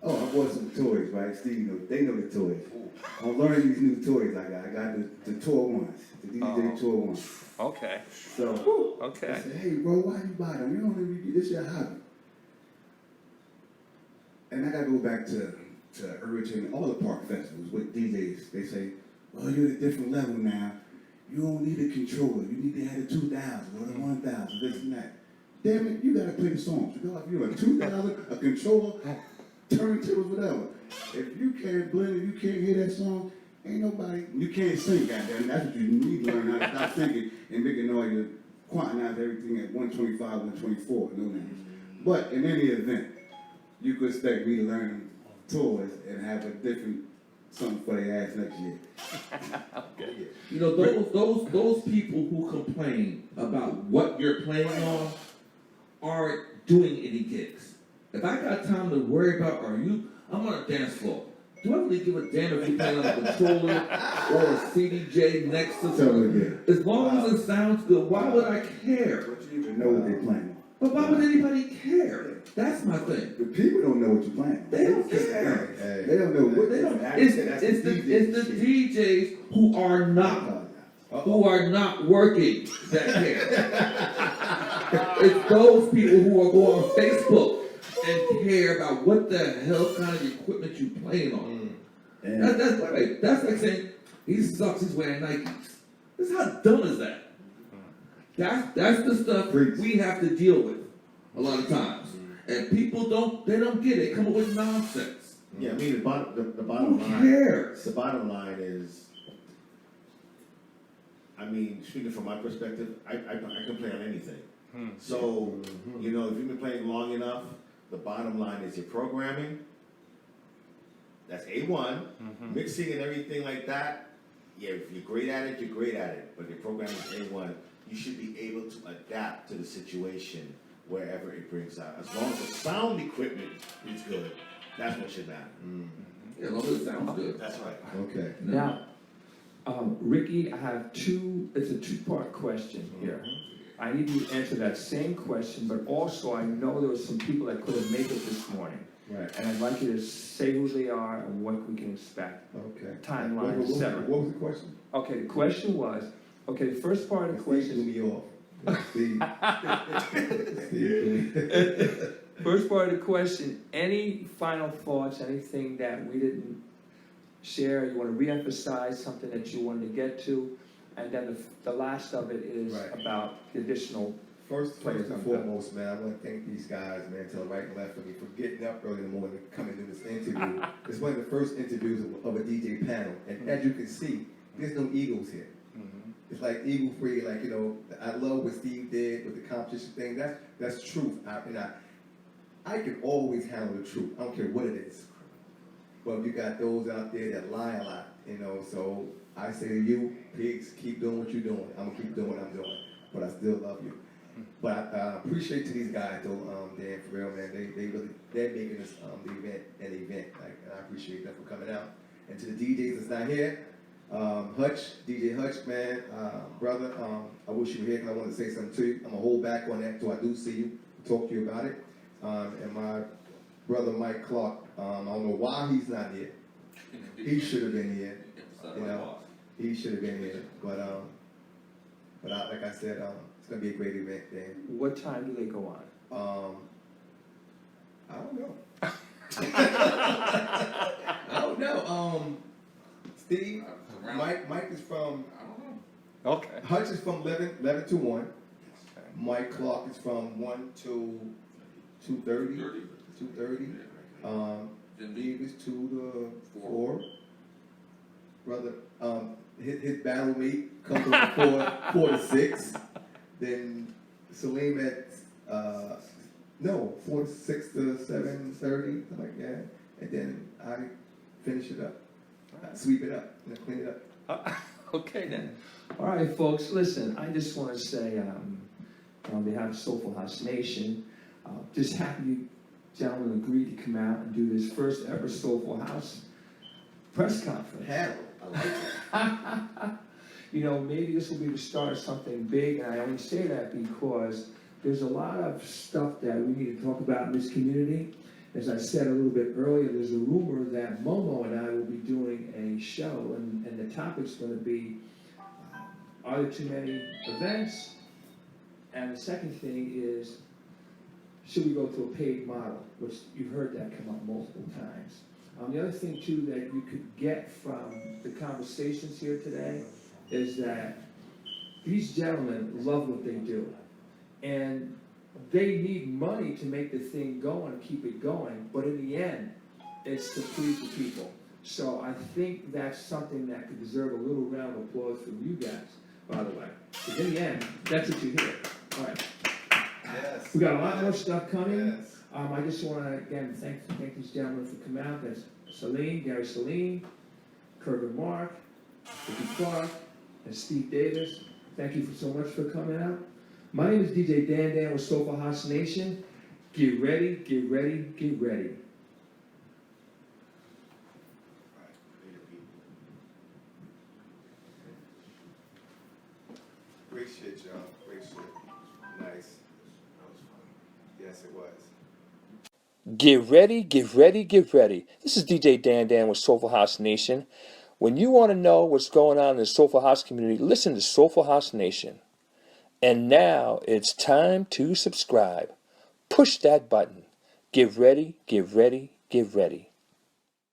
Oh, I bought some toys, right? Steve, they know the toys. I'm learning these new toys I got. I got the tour ones, the DJ tour ones. Okay. So, Okay. I said, hey, bro, why you buy them? You don't even, this your hobby. And I got to go back to Irvington, all the park festivals with DJs. They say, well, you're at a different level now. You don't need a controller. You need to have the 2000 or the 1000, this and that. Damn it, you got to play the songs. You know, if you're a 2000, a controller, turntables, whatever. If you can't blend it, you can't hear that song, ain't nobody, you can't sing, goddamn. That's what you need to learn, how to stop thinking and making all your quantize everything at 125, 124, no names. But in any event, you could expect me to learn tours and have a different something for their ass next year. You know, those people who complain about what you're playing on aren't doing any gigs. If I got time to worry about, I'm on a dance floor. Do I really give a damn if you're playing on a controller or a CDJ next to something? As long as it sounds good, why would I care? But you even know what they're playing. But why would anybody care? That's my thing. The people don't know what you're playing. They don't care. They don't know what They don't. It's the DJs who are not working that care. It's those people who are going on Facebook and care about what the hell kind of equipment you playing on. That's like saying he sucks. He's wearing Nikes. How dumb is that? That's the stuff we have to deal with a lot of times. And people don't get it. They come up with nonsense. Yeah, I mean, the bottom Who line. cares? The bottom line is, I mean, speaking from my perspective, I can play on anything. So, you know, if you've been playing long enough, the bottom line is your programming. That's A1. Mixing and everything like that. Yeah, if you're great at it, you're great at it. But your programming is A1. You should be able to adapt to the situation wherever it brings out. As long as the sound equipment is good, that's what should matter. As long as it sounds good. That's right. Okay. Now, Ricky, I have it's a two-part question here. I need you to answer that same question, but also I know there were some people that couldn't make it this morning. Right. And I'd like you to say who they are and what we can expect. Okay. Timeline, What etc. what was the question? Okay, the question was, the first part of the Steve threw question, me off. Steve threw me. first part of the question, any final thoughts, anything that we didn't share, you want to reemphasize, something that you wanted to get to? And then the last of it is Right. about the additional. First and foremost, man, I want to thank these guys, man, to the right and left of me for getting up early in the morning to come and do this interview. It's one of the first interviews of a DJ panel, and as you can see, there's no egos here. It's like ego free, like, you know, I love what Steve did with the competition thing. That's truth. I can always handle the truth. I don't care what it is. But you got those out there that lie a lot, you know. So I say to you, pigs, keep doing what you're doing. I'm gonna keep doing what I'm doing, but I still love you. But I appreciate to these guys though, Dan, for real, man. They're making this the event an event. Like, and I appreciate them for coming out. And to the DJs that's not here, DJ Hutch, man, brother, I wish you were here because I wanted to say something to you. I'm gonna hold back on that until I do see you, talk to you about it. And my brother Mike Clark, I don't know why he's not here. He should have been here. You know, he should have been here. But like I said, it's gonna be a great event, Dan. What time do they go on? I don't know. I don't know. Steve, Mike is from. I don't know. Okay. Hutch is from 11 to 1. Mike Clark is from 1 to 2:30. 2:30. Steve is 2 to 4. Brother, his battle mate comes from 4 to 6. Then Saleem at 4 to 6 to 7:30, something like that. And then I finish it up, sweep it up, and clean it up. Okay then. All right, folks, listen, I just want to say, on behalf of Soulful House Nation, just happy you gentlemen agreed to come out and do this first ever Soulful House press conference. Hell, I like it. You know, maybe this will be the start of something big, and I only say that because there's a lot of stuff that we need to talk about in this community. As I said a little bit earlier, there's a rumor that Momo and I will be doing a show, and the topic's going to be, are there too many events? And the second thing is, should we go to a paid model? Which you've heard that come up multiple times. The other thing too that you could get from the conversations here today is that these gentlemen love what they do. And they need money to make the thing go and keep it going, but in the end, it's to please the people. So I think that's something that could deserve a little round of applause from you guys, by the way. Because in the end, that's what you hear. All right. Yes. We got a lot more stuff coming. Yes. I just want to, again, thank these gentlemen for coming out. That's Saleem, Gary Saleem, Kirby Mark, Ricky Clark, and Steve Davis. Thank you so much for coming out. My name is DJ Dan with Soulful House Nation. Get ready, get ready, get ready. Great shit, y'all. Great shit. Nice. Yes, it was. Get ready, get ready, get ready. This is DJ Dan with Soulful House Nation. When you want to know what's going on in the Soulful House community, listen to Soulful House Nation. And now it's time to subscribe. Push that button. Get ready, get ready, get ready.